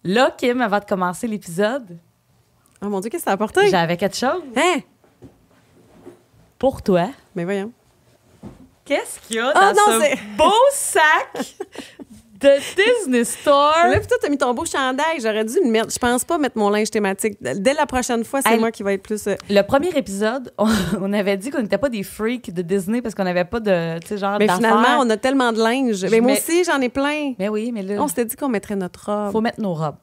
Là, Kim, avant de commencer l'épisode... Oh mon Dieu, qu'est-ce que ça a apporté? J'avais quelque chose. Hein? Pour toi. Mais voyons. Qu'est-ce qu'il y a dans ce beau sac de Disney Store? Là, puis toi, t'as mis ton beau chandail. J'aurais dû le mettre. Je pense pas mettre mon linge thématique. Dès la prochaine fois, c'est moi qui va être plus... Le premier épisode, on avait dit qu'on n'était pas des freaks de Disney parce qu'on n'avait pas de, tu sais, genre mais d'affaires. finalement, on a tellement de linge. Mais moi aussi, j'en ai plein. Mais oui, mais là... On s'était dit qu'on mettrait notre robe. Faut mettre nos robes.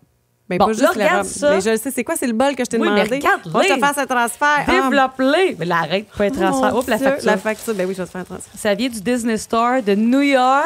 Ben, bon, pas juste là, la regarde robe. ça. Mais je le sais, c'est quoi? C'est le bol que je t'ai demandé. Mais regarde-les. On va te faire ce transfert. Développe-les. Mais là, arrête, pas un transfert. Mon Oups, la Dieu, facture. La facture, ben oui, je vais te faire un transfert. Ça vient du Disney Store de New York.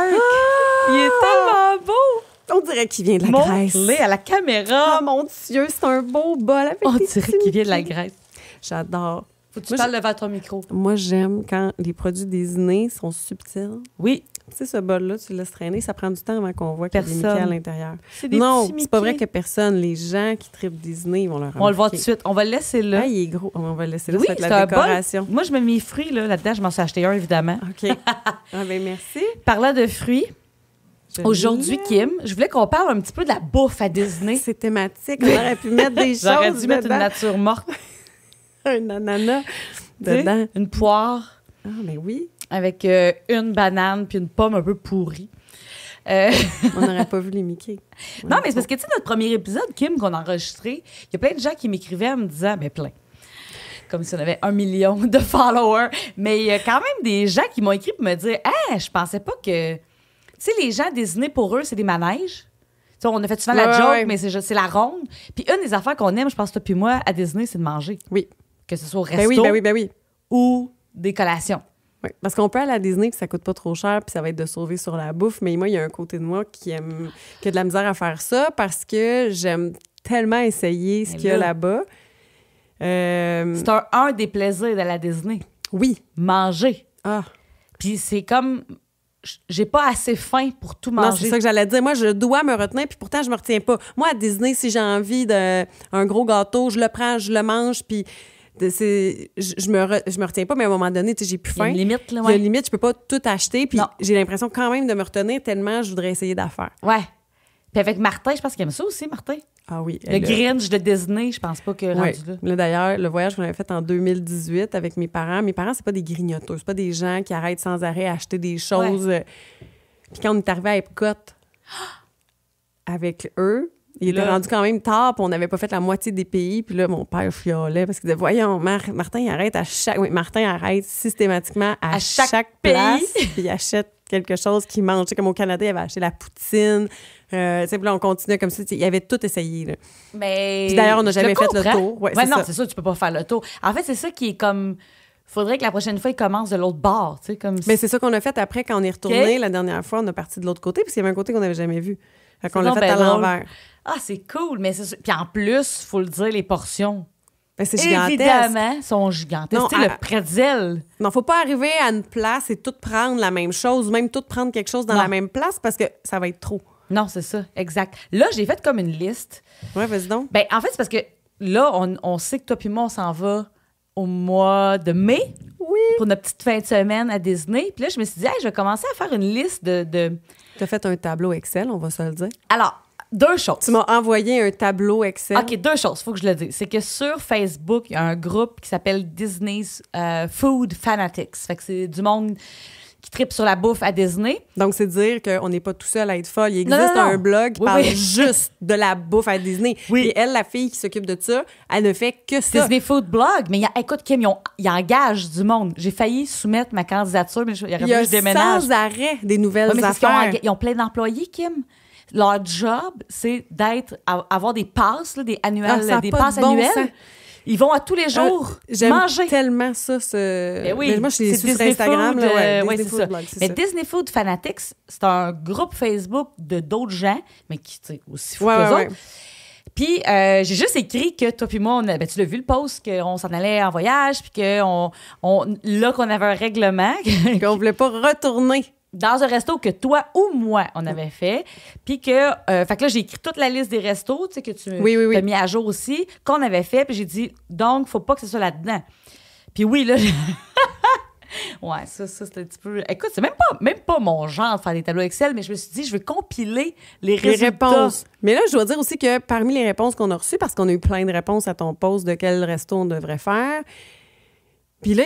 Il est tellement beau. On dirait qu'il vient de la Grèce. Montre-les à la caméra. Oh mon Dieu, c'est un beau bol avec On des dirait petits qu'il vient de la Mickey. Grèce. J'adore. Faut que tu parles devant ton micro. Moi, j'aime quand les produits Disney sont subtils. Oui. Tu sais, ce bol-là, tu le laisses traîner, ça prend du temps avant qu'on voit qu'il y a des Personne. Mickey à l'intérieur. C'est des Non, petits c'est pas vrai Mickey. que personne. Les gens qui trippent Disney, ils vont leur remarquer. On le voit tout de suite. On va le laisser là. Ah, il est gros. On va le laisser là, Oui, ça va être c'est la un bol. décoration. Moi, je mets mes fruits là-dedans. Je m'en suis acheté un, évidemment. OK. Ah, ben merci. Parlant de fruits, Je aujourd'hui, l'aime. Kim, je voulais qu'on parle un petit peu de la bouffe à Disney. C'est thématique. On aurait pu mettre des choses J'aurais dû mettre une dedans. nature morte. Un ananas Tu sais, dedans. une poire Ah, ben oui. avec une banane puis une pomme un peu pourrie. On n'aurait pas vu les Mickey. Non, mais c'est parce que, tu sais, notre premier épisode, Kim, qu'on a enregistré, il y a plein de gens qui m'écrivaient en me disant, mais plein. Comme si on avait 1 million de followers. Mais il y a quand même des gens qui m'ont écrit pour me dire, je pensais pas que. Tu sais, les gens Disney, pour eux, c'est des manèges. Tu sais, on a fait souvent la Ouais, joke, ouais. mais c'est la ronde. Puis une des affaires qu'on aime, je pense, toi puis moi, à Disney, c'est de manger. Oui. Que ce soit au Ben resto oui, ben oui, ben oui. ou des collations. Oui, parce qu'on peut aller à Disney puis ça coûte pas trop cher puis ça va être de sauver sur la bouffe. Mais moi, il y a un côté de moi qui a de la misère à faire ça parce que j'aime tellement essayer ce Mais qu'il y a là- là-bas. C'est un des plaisirs de la Disney. Oui. Manger. Ah. Puis c'est comme... J'ai pas assez faim pour tout Non, manger. c'est ça que j'allais dire. Moi, je dois me retenir puis pourtant, je me retiens pas. Moi, à Disney, si j'ai envie d'un gros gâteau, je le prends, je le mange puis je me retiens pas, mais à un moment donné, tu sais, j'ai plus Il y a faim. une limite, là, Il y a ouais. une limite, je peux pas tout acheter puis Non. j'ai l'impression quand même de me retenir tellement je voudrais essayer d'affaires. Ouais. Puis avec Martin, je pense qu'il aime ça aussi, Martin. Ah oui. Le Grinch de Disney, je pense pas que Oui. rendu là. Là, d'ailleurs, le voyage qu'on avait fait en 2018 avec mes parents, c'est pas des grignoteurs, c'est pas des gens qui arrêtent sans arrêt à acheter des choses. Puis quand on est arrivé à Epcot avec eux, il était Là. rendu quand même tard, puis on n'avait pas fait la moitié des pays. Puis là, mon père fiolait parce qu'il disait, voyons, Martin, il arrête Martin arrête systématiquement à chaque pays. place, puis il achète quelque chose qu'il mange. Tu sais, comme au Canada, il avait acheté la poutine. Tu sais, puis là, on continuait comme ça. Tu sais, il avait tout essayé, là. Mais. Puis d'ailleurs, on n'a je jamais fait le comprends. tour. Ouais, c'est non, ça. c'est ça, tu peux pas faire le tour. En fait, c'est ça qui est comme. Faudrait que la prochaine fois, il commence de l'autre bord. Tu sais, comme. Mais c'est ça qu'on a fait après quand on est retourné. OK. La dernière fois, on a parti de l'autre côté, puis il y avait un côté qu'on n'avait jamais vu. Fait qu'on C'est l'a donc fait à ben drôle. l'envers. Ah, c'est cool. Mais c'est sûr. Puis en plus, faut le dire, les portions. Ben, c'est gigantesque. Évidemment, sont gigantesques. Non, Tu sais, le pretzel. Non, faut pas arriver à une place et tout prendre la même chose, ou même tout prendre quelque chose dans Non. la même place, parce que ça va être trop. Non, c'est ça, exact. Là, j'ai fait comme une liste. Ouais, vas-y donc. Ben, en fait, c'est parce que là, on sait que toi puis moi, on s'en va au mois de mai pour notre petite fin de semaine à Disney. Puis là, je me suis dit, hey, je vais commencer à faire une liste de... Tu as fait un tableau Excel, on va se le dire. Alors, deux choses. Tu m'as envoyé un tableau Excel. OK, deux choses, faut que je le dise. C'est que sur Facebook, il y a un groupe qui s'appelle Disney's Food Fanatics. Fait que c'est du monde qui tripe sur la bouffe à Disney. Donc, c'est dire qu'on n'est pas tout seul à être folle. Il Non, existe non, non. un blog qui Oui, parle oui. juste de la bouffe à Disney. Oui. Et elle, la fille qui s'occupe de ça, elle ne fait que ça. Disney Food Blog. Mais écoute, Kim, ils engagent du monde. J'ai failli soumettre ma candidature, mais il aurait Il y fallu a que je déménage. sans arrêt des nouvelles Ouais, mais c'est parce qu'ils affaires. ils ont plein d'employés, Kim. Leur job, c'est avoir des passes, là, des annuelles, ça a des pas de passes bon annuelles. sens. Ils vont à tous les jours J'aime manger. tellement ça. Ben oui, Mais moi, je suis c'est sur Disney Instagram. Food, là, ouais, ouais, Disney c'est Food ça. Blog, c'est Mais ça. Disney Food Fanatics, c'est un groupe Facebook de d'autres gens, mais qui, tu sais, aussi fous Ouais, qu'eux ouais, autres. Puis, j'ai juste écrit que toi puis moi, tu l'as vu le post, qu'on s'en allait en voyage, puis là qu'on avait un règlement Qu'on voulait pas retourner. dans un resto que toi ou moi, on avait fait. Puis que, fait que là, j'ai écrit toute la liste des restos, tu sais, que tu Oui. as mis à jour aussi, qu'on avait fait. Puis j'ai dit, donc, faut pas que ce soit là-dedans. Puis oui, là, Ouais, ça c'est un petit peu... Écoute, c'est même pas mon genre de faire des tableaux Excel, mais je me suis dit, je vais compiler les résultats. Réponses. Mais là, je dois dire aussi que parmi les réponses qu'on a reçues, parce qu'on a eu plein de réponses à ton post de quel resto on devrait faire, puis là,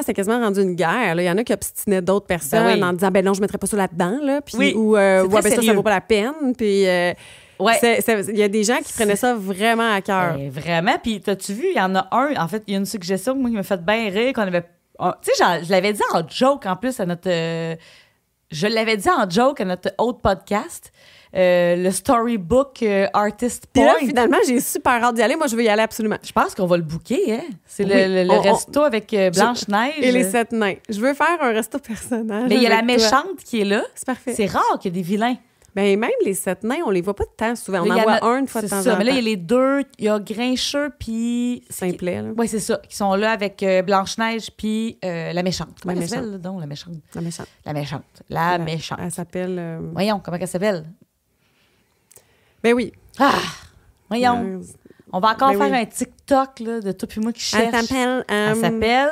c'était quasiment rendu une guerre. Là. Il y en a qui obstinaient d'autres personnes en disant, ben non, je mettrais pas ça là-dedans, là. Puis, ou, ça vaut pas la peine. Puis, il y a des gens qui prenaient ça vraiment à cœur. Vraiment. Puis, t'as-tu vu, il y en a un, en fait, il y a une suggestion moi, qui m'a fait bien rire, qu'on avait... Tu sais, je l'avais dit en joke, en plus, à notre... je l'avais dit en joke à notre autre podcast, le Storybook Artist Point. Puis là, finalement, j'ai super hâte d'y aller. Moi, je veux y aller absolument. Je pense qu'on va le booker, hein? C'est le resto avec Blanche-Neige. Et les 7 nains. Je veux faire un resto personnage. Mais il y a la méchante qui est là. C'est parfait. C'est rare qu'il y ait des vilains. Ben même les 7 nains, on les voit pas de temps souvent. On en voit un une fois de temps en temps. Mais là, il y a les deux. Il y a Grincheux puis... Simplet, là. Oui, c'est ça. Qui sont là avec Blanche-Neige puis la méchante. Comment elle s'appelle, donc, la méchante? La méchante. La méchante. Elle s'appelle... Voyons, comment elle s'appelle? Ben oui. Ah! Voyons. On va encore faire un TikTok là, de toi puis moi qui cherche. Elle s'appelle...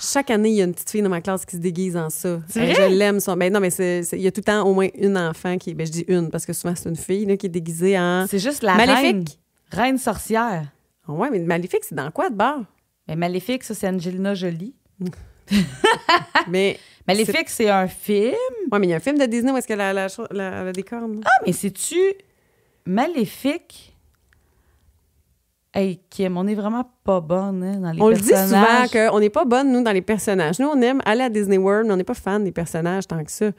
Chaque année, il y a une petite fille dans ma classe qui se déguise en ça. C'est vrai? Je l'aime. Ben non, mais il y a tout le temps au moins une enfant qui... Ben je dis une, parce que souvent, c'est une fille là, qui est déguisée en... C'est juste la Maléfique. Reine sorcière. Oh, ouais, mais Maléfique, c'est dans quoi de bord? Mais Maléfique, ça, c'est Angelina Jolie. Mais... Maléfique, c'est un film. Oui, mais il y a un film de Disney où est-ce qu'elle a des cornes. Ah, mais c'est-tu Maléfique? Hey, Kim, on est vraiment pas bonne hein, dans les personnages. On le dit souvent qu'on n'est pas bonne, nous, dans les personnages. Nous, on aime aller à Disney World, mais on n'est pas fan des personnages tant que ça.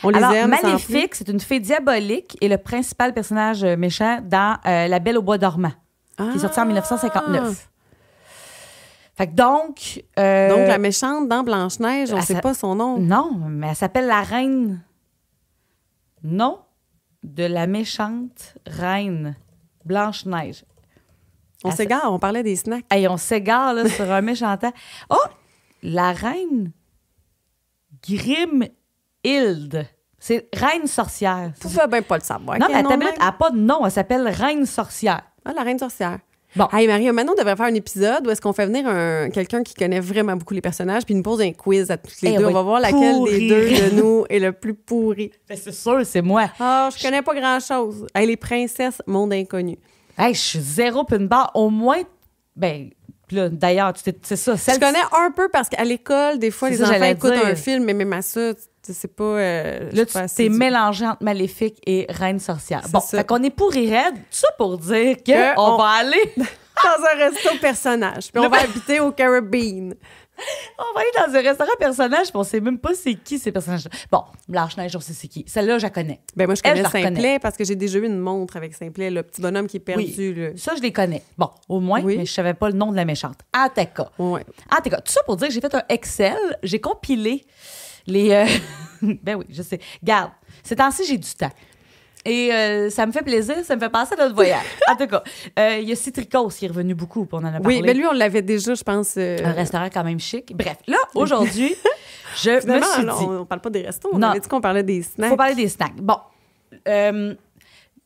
On les aime. Maléfique, c'est une fée diabolique et le principal personnage méchant dans La Belle au bois dormant, qui est sorti en 1959. Fait que donc... donc, la méchante dans Blanche-Neige, on ne sait pas son nom. Non, mais elle s'appelle la reine... Non, de la méchante reine Blanche-Neige. On s'égare, on parlait des snacks. Hey, on s'égare là, sur un méchant temps. Oh! La reine Grimhilde. C'est reine sorcière. Tu pouvais bien pas le savoir. Non, mais elle n'a pas de nom. Elle s'appelle reine sorcière. Ah, la reine sorcière. Bon. Hey, Marie, maintenant, on devrait faire un épisode où est-ce qu'on fait venir quelqu'un qui connaît vraiment beaucoup les personnages puis il nous pose un quiz à toutes les deux. On va voir laquelle des deux de nous est le plus pourri. Ben, c'est sûr, c'est moi. Ah, je connais pas grand-chose. Hey, les princesses, monde inconnu. Hey, je suis zéro puis une barre. Au moins, ben, là, d'ailleurs, c'est ça. Je connais un peu parce qu'à l'école, des fois, les enfants écoutent un film, mais même à ça, c'est pas... là, tu t'es mélangé entre Maléfique et Reine sorcière. Bon, fait qu'on est pourri raide. Tout ça pour dire qu'on va aller... dans un resto personnage. Puis on va habiter au Caribbean. On va aller dans un restaurant personnage, puis on sait même pas c'est qui ces personnages-là. Bon, Blanche-Neige, on sait c'est qui. Celle-là, je la connais. Ben moi, je connais Simplet parce que j'ai déjà eu une montre avec Simplet, le petit bonhomme qui est perdu. Oui, ça, je les connais. Bon, au moins, mais je savais pas le nom de la méchante. Ateka. Ouais. Ateka. Tout ça pour dire que j'ai fait un Excel, j'ai compilé les... ben oui, je sais. Garde, ces temps-ci, j'ai du temps. Et ça me fait plaisir, ça me fait penser à notre voyage. En tout cas, il y a Citricos qui est revenu beaucoup, puis on en a parlé. Oui, mais lui, on l'avait déjà, je pense. Un restaurant quand même chic. Bref, là, aujourd'hui, je me suis dit... on parle pas des restos, on avait dit qu'on parlait des snacks. Il faut parler des snacks. Bon, il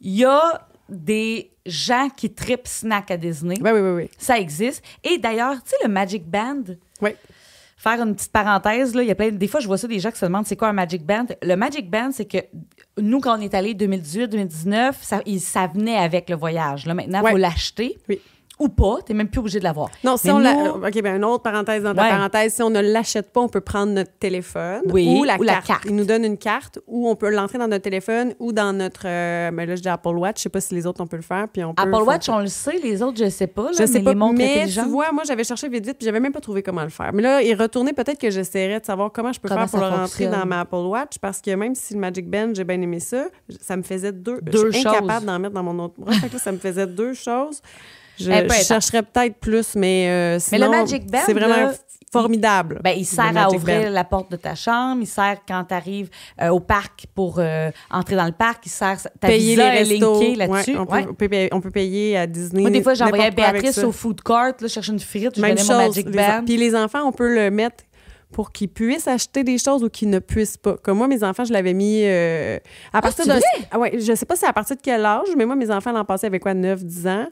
y a des gens qui trippent snack à Disney. Oui. Ça existe. Et d'ailleurs, tu sais, le Magic Band... Oui. Faire une petite parenthèse, là, il y a des fois, je vois ça des gens qui se demandent c'est quoi un Magic Band. Le Magic Band, c'est que nous, quand on est allé 2018-2019, ça venait avec le voyage. Là, maintenant, il faut l'acheter. Oui. Ou pas, tu n'es même plus obligé de l'avoir. Non, si OK, bien, une autre parenthèse dans ta parenthèse. Si on ne l'achète pas, on peut prendre notre téléphone ou la carte. Il nous donne une carte où on peut l'entrer dans notre téléphone ou dans notre... mais là, je dis Apple Watch. Je ne sais pas si les autres, on peut le faire. Puis on peut Apple Watch, on le sait. Les autres, je ne sais pas. Là, je sais pas, les montres mais intelligentes. Tu vois, moi, j'avais cherché vite, puis j'avais même pas trouvé comment le faire. Mais là, il retournait, peut-être que j'essaierais de savoir comment je peux faire pour le rentrer dans ma Apple Watch, parce que même si le Magic Band, j'ai bien aimé ça, ça me faisait deux choses. Je suis incapable d'en mettre dans mon autre bras. Ça me faisait deux choses. Je chercherais peut-être plus, mais sinon, le Magic Band, c'est vraiment formidable. Il sert à ouvrir la porte de ta chambre. Il sert quand tu arrives au parc pour entrer dans le parc. Il sert ta payer les restos là-dessus. On peut payer à Disney. Moi, des fois, j'envoyais Béatrice au food court, là, chercher une frite. Même je donnais mon Magic Band. Puis les enfants, on peut le mettre pour qu'ils puissent acheter des choses ou qu'ils ne puissent pas. Comme moi, mes enfants, je l'avais mis à partir de... Ouais, je sais pas c'est à partir de quel âge, mais moi, mes enfants l'an passé avaient quoi, 9-10 ans.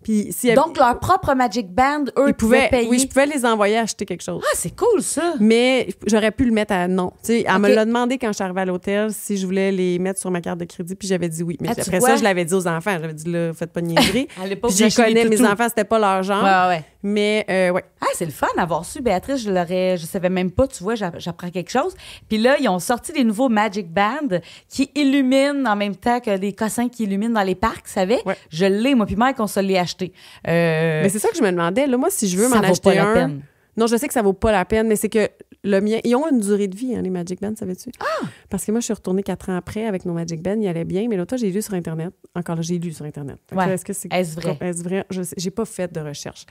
Puis si Donc, leur propre Magic Band, eux, ils pouvaient payer. Oui, je pouvais les envoyer acheter quelque chose. Ah, c'est cool, ça! Mais j'aurais pu le mettre à non. Tu sais, elle me l'a demandé quand je suis arrivée à l'hôtel si je voulais les mettre sur ma carte de crédit, puis j'avais dit oui. Mais après ça, je l'avais dit aux enfants. J'avais dit, là, faites pas de niaiserie. Puis je connais, mes enfants, c'était pas leur genre. Ouais. Mais, ouais. Ah, c'est le fun d'avoir su, Béatrice. Je savais même pas, tu vois, j'apprends quelque chose. Puis là, ils ont sorti des nouveaux Magic Bands qui illuminent en même temps que des cossins qui illuminent dans les parcs, tu savais? Ouais. Je l'ai, moi, puis Mike, on se l'est acheté. Mais c'est ça que je me demandais. Là, moi, si je veux m'en acheter ça vaut pas la peine. Non, je sais que ça vaut pas la peine, mais c'est que le mien... Ils ont une durée de vie, hein, les Magic Bands, savais-tu? Ah! Parce que moi, je suis retournée 4 ans après avec nos Magic Bands. Il allait bien, mais l'autre fois, j'ai lu sur Internet. Encore là, j'ai lu sur Internet. Ouais. Est-ce vrai? Est-ce vrai? Je sais, j'ai pas fait de recherche.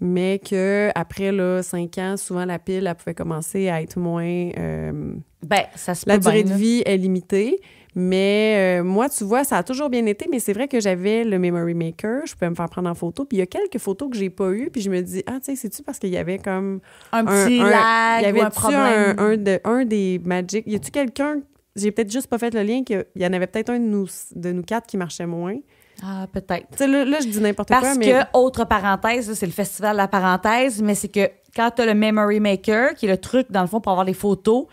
Mais qu'après 5 ans, souvent, la pile, elle pouvait commencer à être moins... ça se peut la durée bien, de vie est limitée. Mais moi, tu vois, ça a toujours bien été, mais c'est vrai que j'avais le Memory Maker, je pouvais me faire prendre en photo, puis il y a quelques photos que j'ai pas eues, puis je me dis, ah, tu sais, c'est-tu parce qu'il y avait comme... un petit lag il y avait ou un problème? un des Magic... Y a-tu quelqu'un... J'ai peut-être juste pas fait le lien, qu'il y en avait peut-être un de nous 4 qui marchait moins. Ah, peut-être. Tu sais, là, je dis n'importe quoi, mais... Parce que, autre parenthèse, là, c'est le festival de la parenthèse, mais c'est que quand tu as le Memory Maker, qui est le truc, dans le fond, pour avoir les photos,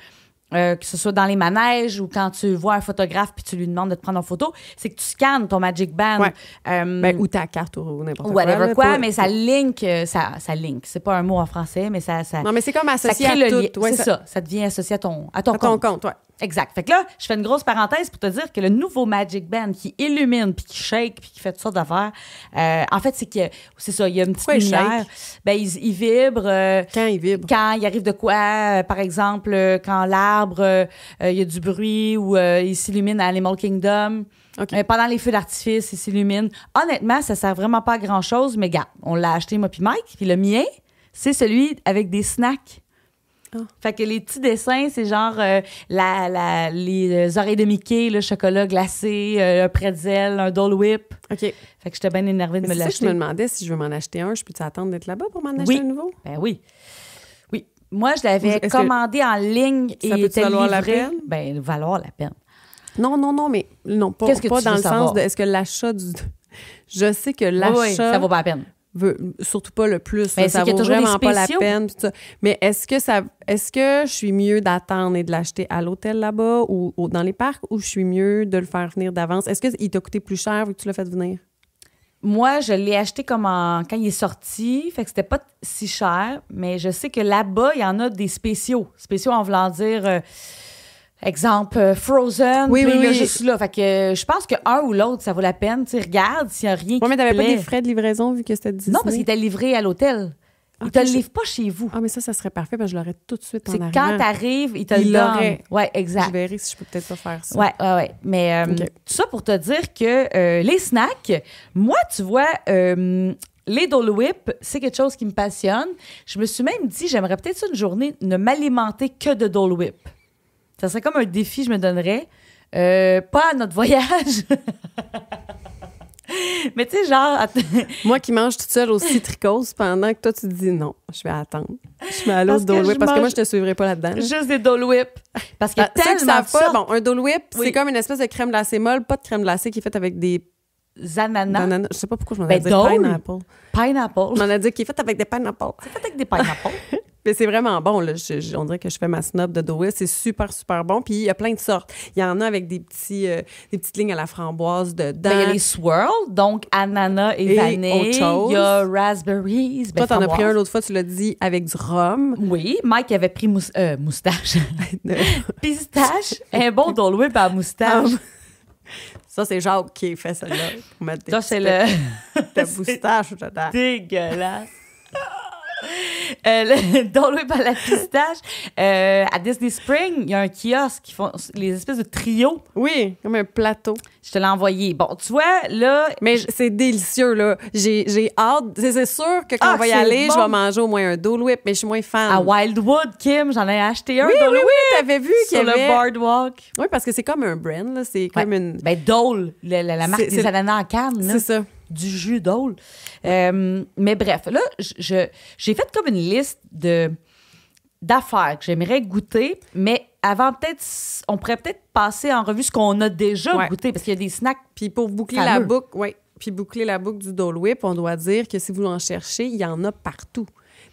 que ce soit dans les manèges ou quand tu vois un photographe puis tu lui demandes de te prendre en photo, c'est que tu scannes ton Magic Band. Ouais. Ou ta carte ou n'importe quoi. Whatever quoi, mais ça link. Ça link. C'est pas un mot en français, mais ça non, mais c'est comme associé ça crée à le tout. Ouais, c'est ça. Ça devient associé à ton compte, ouais. Exact. Fait que là, je fais une grosse parenthèse pour te dire que le nouveau Magic Band qui illumine, puis qui shake, puis qui fait toutes sortes d'affaires, en fait, c'est ça, il y a une petite lumière. Il vibre. Quand il vibre? Quand il arrive de quoi, par exemple, quand l'arbre, il y a du bruit ou il s'illumine à Animal Kingdom. Okay. Pendant les feux d'artifice, il s'illumine. Honnêtement, ça sert vraiment pas à grand-chose, mais gars, on l'a acheté, moi puis Mike. Puis le mien, c'est celui avec des snacks. Oh. Fait que les petits dessins, c'est genre les oreilles de Mickey, le chocolat glacé, un pretzel, un Dole Whip. OK. Fait que j'étais bien énervée de me l'acheter. Je me demandais si je veux m'en acheter un. Je peux-tu attendre d'être là-bas pour m'en acheter un nouveau? Ben oui. Oui. Moi, je l'avais commandé en ligne et ça peut-tu valoir la peine? Ben, valoir la peine. Non, mais non, pas dans le sens de est-ce que l'achat du... Je sais que l'achat... Oui, ça vaut pas la peine. Surtout pas le plus. Mais ça vaut vraiment pas la peine. Tout ça. Mais est-ce que je suis mieux d'attendre et de l'acheter à l'hôtel là-bas ou dans les parcs ou je suis mieux de le faire venir d'avance? Est-ce qu'il t'a coûté plus cher vu que tu l'as fait venir? Moi, je l'ai acheté quand il est sorti, fait que c'était pas si cher, mais je sais que là-bas, il y en a des spéciaux. Spéciaux en voulant dire... exemple, Frozen, oui. juste là. Fait que je pense qu'un ou l'autre, ça vaut la peine. Tu regardes s'il n'y a rien qui mais t'avais plaît. pas des frais de livraison vu que c'était Disney? Non, parce qu'il était livré à l'hôtel. Il te le livre pas chez vous. Ah, mais ça serait parfait parce que je l'aurais tout de suite en arrivant. C'est quand t'arrives, il te le donne. Ouais, exact. Je verrai si je peux peut-être pas faire ça. Ouais. Mais tout ça pour te dire que les snacks, moi, tu vois... les Dole Whip, c'est quelque chose qui me passionne. Je me suis même dit, j'aimerais peut-être une journée ne m'alimenter que de Dole Whip. Ça serait comme un défi, je me donnerais. Pas à notre voyage. Mais tu sais, genre... Moi qui mange toute seule au citricose pendant que toi, tu te dis non, je vais attendre. Je vais aller au Dole Whip parce que moi, je te suivrai pas là-dedans. Juste des Dole Whip. Parce qu'il y a tellement de sortes. Bon, un Dole Whip, c'est comme une espèce de crème glacée molle, pas de crème glacée qui est faite avec des... Ananas. Je sais pas pourquoi je m'en ai dit pineapple. Pineapple. Je m'en ai dit qu'il est fait avec des pineapples. C'est fait avec des pineapples. Mais c'est vraiment bon. Là. On dirait que je fais ma snob de Dole Whip. C'est super, super bon. Puis il y a plein de sortes. Il y en a avec des petites lignes à la framboise dedans. Il y a les swirls, donc ananas et vanille. Il y a raspberries. Toi, t'en as pris un l'autre fois, tu l'as dit, avec du rhum. Oui. Mike avait pris moustache. Pistache. Un bon Dole Whip à moustache. Ça, c'est Jacques qui fait celle-là. Ça, c'est le... moustache dedans. Dégueulasse. Le Dole Whip à la pistache. À Disney Spring, il y a un kiosque qui font les espèces de trios. Oui, comme un plateau. Je te l'ai envoyé. Bon, tu vois, là... Mais c'est délicieux, là. J'ai hâte. C'est sûr que quand on va y aller, je vais manger au moins un Dole Whip, mais je suis moins fan. À Wildwood, Kim, j'en ai acheté un Dole Whip. Oui, t'avais vu qu'il y avait... Sur le boardwalk. Oui, parce que c'est comme un brand, là. C'est comme une... Ben, Dole, la marque des ananas en canne, là. C'est ça. Du jus Dole. Mais bref, là, j'ai fait comme une liste d'affaires que j'aimerais goûter, mais avant, on pourrait peut-être passer en revue ce qu'on a déjà goûté, parce qu'il y a des snacks. Puis pour boucler fameux. la boucle, oui. puis boucler la boucle du Dole Whip, on doit dire que si vous en cherchez, il y en a partout.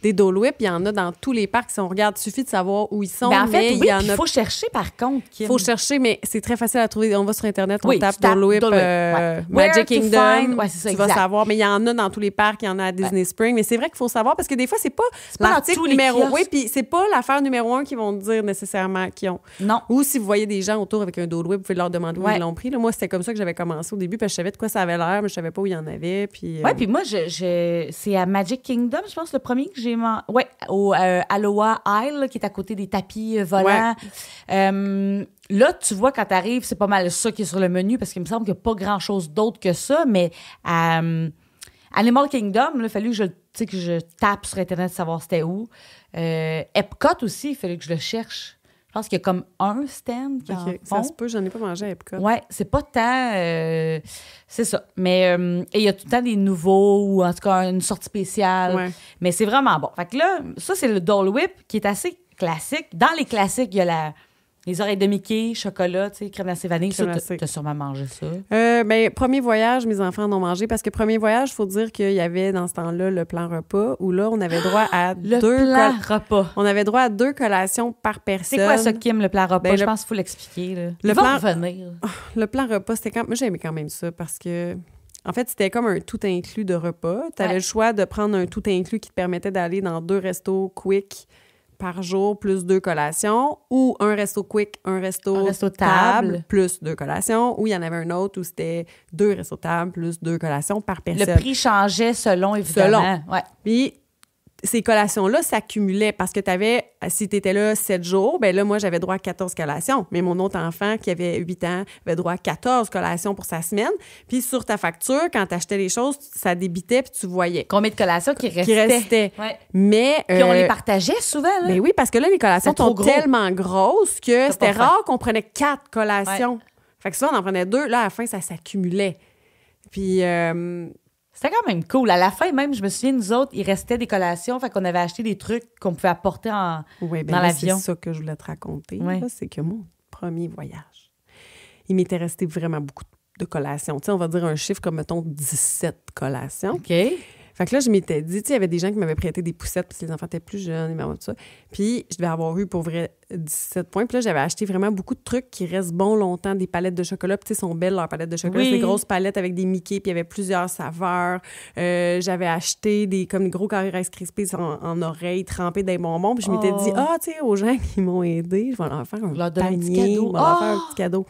Des Dole Whip, il y en a dans tous les parcs. Si on regarde, il suffit de savoir où ils sont. Ben en fait, mais oui, il faut chercher par contre, Kim. Il faut chercher, mais c'est très facile à trouver. On va sur Internet, on Oui, tape tu tapes Dole Whip, Dole Whip, ouais. Magic Kingdom. Ouais, c'est ça, tu vas exact. savoir. Mais il y en a dans tous les parcs, il y en a à Disney Springs. Mais c'est vrai qu'il faut savoir parce que des fois, c'est pas pas dans l'article tous les numéro. kiosques. Oui, puis c'est pas l'affaire numéro 1 qu'ils vont te dire nécessairement qu'ils ont. Non. Ou si vous voyez des gens autour avec un Dole Whip, vous pouvez leur demander où Ouais. ils l'ont pris. Là, moi, c'était comme ça que j'avais commencé au début parce que je savais de quoi ça avait l'air, mais je savais pas où il y en avait. Puis, Ouais, puis moi, c'est à Magic Kingdom, je pense, le premier que j'ai mangé. Ouais, au Aloha Isle, là, qui est à côté des tapis volants. Là, tu vois, quand t'arrives, c'est pas mal ça qui est sur le menu, parce qu'il me semble qu'il n'y a pas grand-chose d'autre que ça, mais Animal Kingdom, il a fallu que je tape sur Internet pour savoir c'était où. Epcot aussi, il fallait que je le cherche. Je pense qu'il y a comme un stand qui en ça font. se peut, j'en ai pas mangé à Epcot. Ouais, c'est pas tant... c'est ça. Mais et il y a tout le temps des nouveaux, ou en tout cas une sortie spéciale. Ouais. Mais c'est vraiment bon. Fait que là, ça, c'est le Dole Whip, qui est assez classique. Dans les classiques, il y a les oreilles de Mickey, chocolat, tu sais, crème glacée vanille. Crème Ça, glacée. t'as sûrement mangé ça. Ben, premier voyage, mes enfants en ont mangé parce que premier voyage, il faut dire qu'il y avait dans ce temps-là le plan repas où là, on avait droit à Le plan repas. On avait droit à 2 collations par personne. C'est quoi ça, Kim, le plan repas? Ben, Je pense qu'il faut l'expliquer. Là. le Il va plan- revenir. Le plan repas, c'était quand... Moi, j'aimais quand même ça parce que... En fait, c'était comme un tout inclus de repas. Tu avais Ouais. le choix de prendre un tout inclus qui te permettait d'aller dans 2 restos quick par jour plus 2 collations ou un resto quick, un resto table. plus 2 collations ou il y en avait un autre où c'était 2 restos table plus 2 collations par personne. Le prix changeait selon, évidemment. Ouais. Puis ces collations-là s'accumulaient parce que tu avais, si tu étais là 7 jours, ben là, moi, j'avais droit à 14 collations. Mais mon autre enfant, qui avait 8 ans, avait droit à 14 collations pour sa semaine. Puis sur ta facture, quand tu achetais les choses, ça débitait puis tu voyais. Combien de collations qui restaient? Qui restait. Ouais. Mais. Puis on les partageait souvent, là. Ben oui, parce que là, les collations C'est trop sont gros. tellement grosses que c'était pas faim. rare qu'on prenait 4 collations. Fait que souvent, on en prenait 2. Là, à la fin, ça s'accumulait. Puis. C'était quand même cool. À la fin, même, je me souviens, nous autres, il restait des collations. Fait qu'on avait acheté des trucs qu'on pouvait apporter Oui, dans là, l'avion. c'est ça que je voulais te raconter. Ouais. là, c'est que mon premier voyage, il m'était resté vraiment beaucoup de collations. Tu sais, on va dire un chiffre comme, mettons, 17 collations. OK. Fait que là, je m'étais dit, tu sais, il y avait des gens qui m'avaient prêté des poussettes parce que les enfants étaient plus jeunes, et tout ça. Puis, je devais avoir eu pour vrai 17 points. Puis là, j'avais acheté vraiment beaucoup de trucs qui restent bons longtemps, des palettes de chocolat. Puis, tu sais, sont belles, leurs palettes de chocolat. Oui. C'est des grosses palettes avec des Mickey, puis il y avait plusieurs saveurs. J'avais acheté comme des gros carrés Rice Krispies en oreilles trempés dans des bonbons. Puis, je m'étais dit, tu sais, aux gens qui m'ont aidé, je vais leur faire un Leur donner un petit panier, cadeau. je vais leur faire un petit cadeau.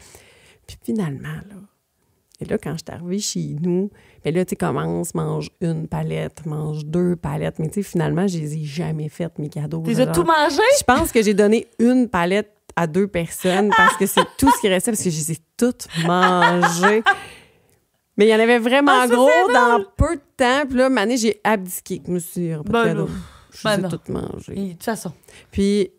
Puis, finalement, là, et là, quand je suis arrivée chez nous, bien là, tu sais, commence, mange une palette, mange 2 palettes. Mais tu sais, finalement, je les ai jamais faites, mes cadeaux. Tu les as Genre, tout mangé? je pense que j'ai donné une palette à 2 personnes parce que c'est tout ce qui restait, parce que je les ai toutes mangées. Mais il y en avait vraiment ça, gros c'est dans drôle. peu de temps. Puis là, Mané, j'ai abdiqué. Je me suis dit, pas de Ben cadeau. non. Je Ben les ai non. toutes mangées. Et de toute façon. Puis,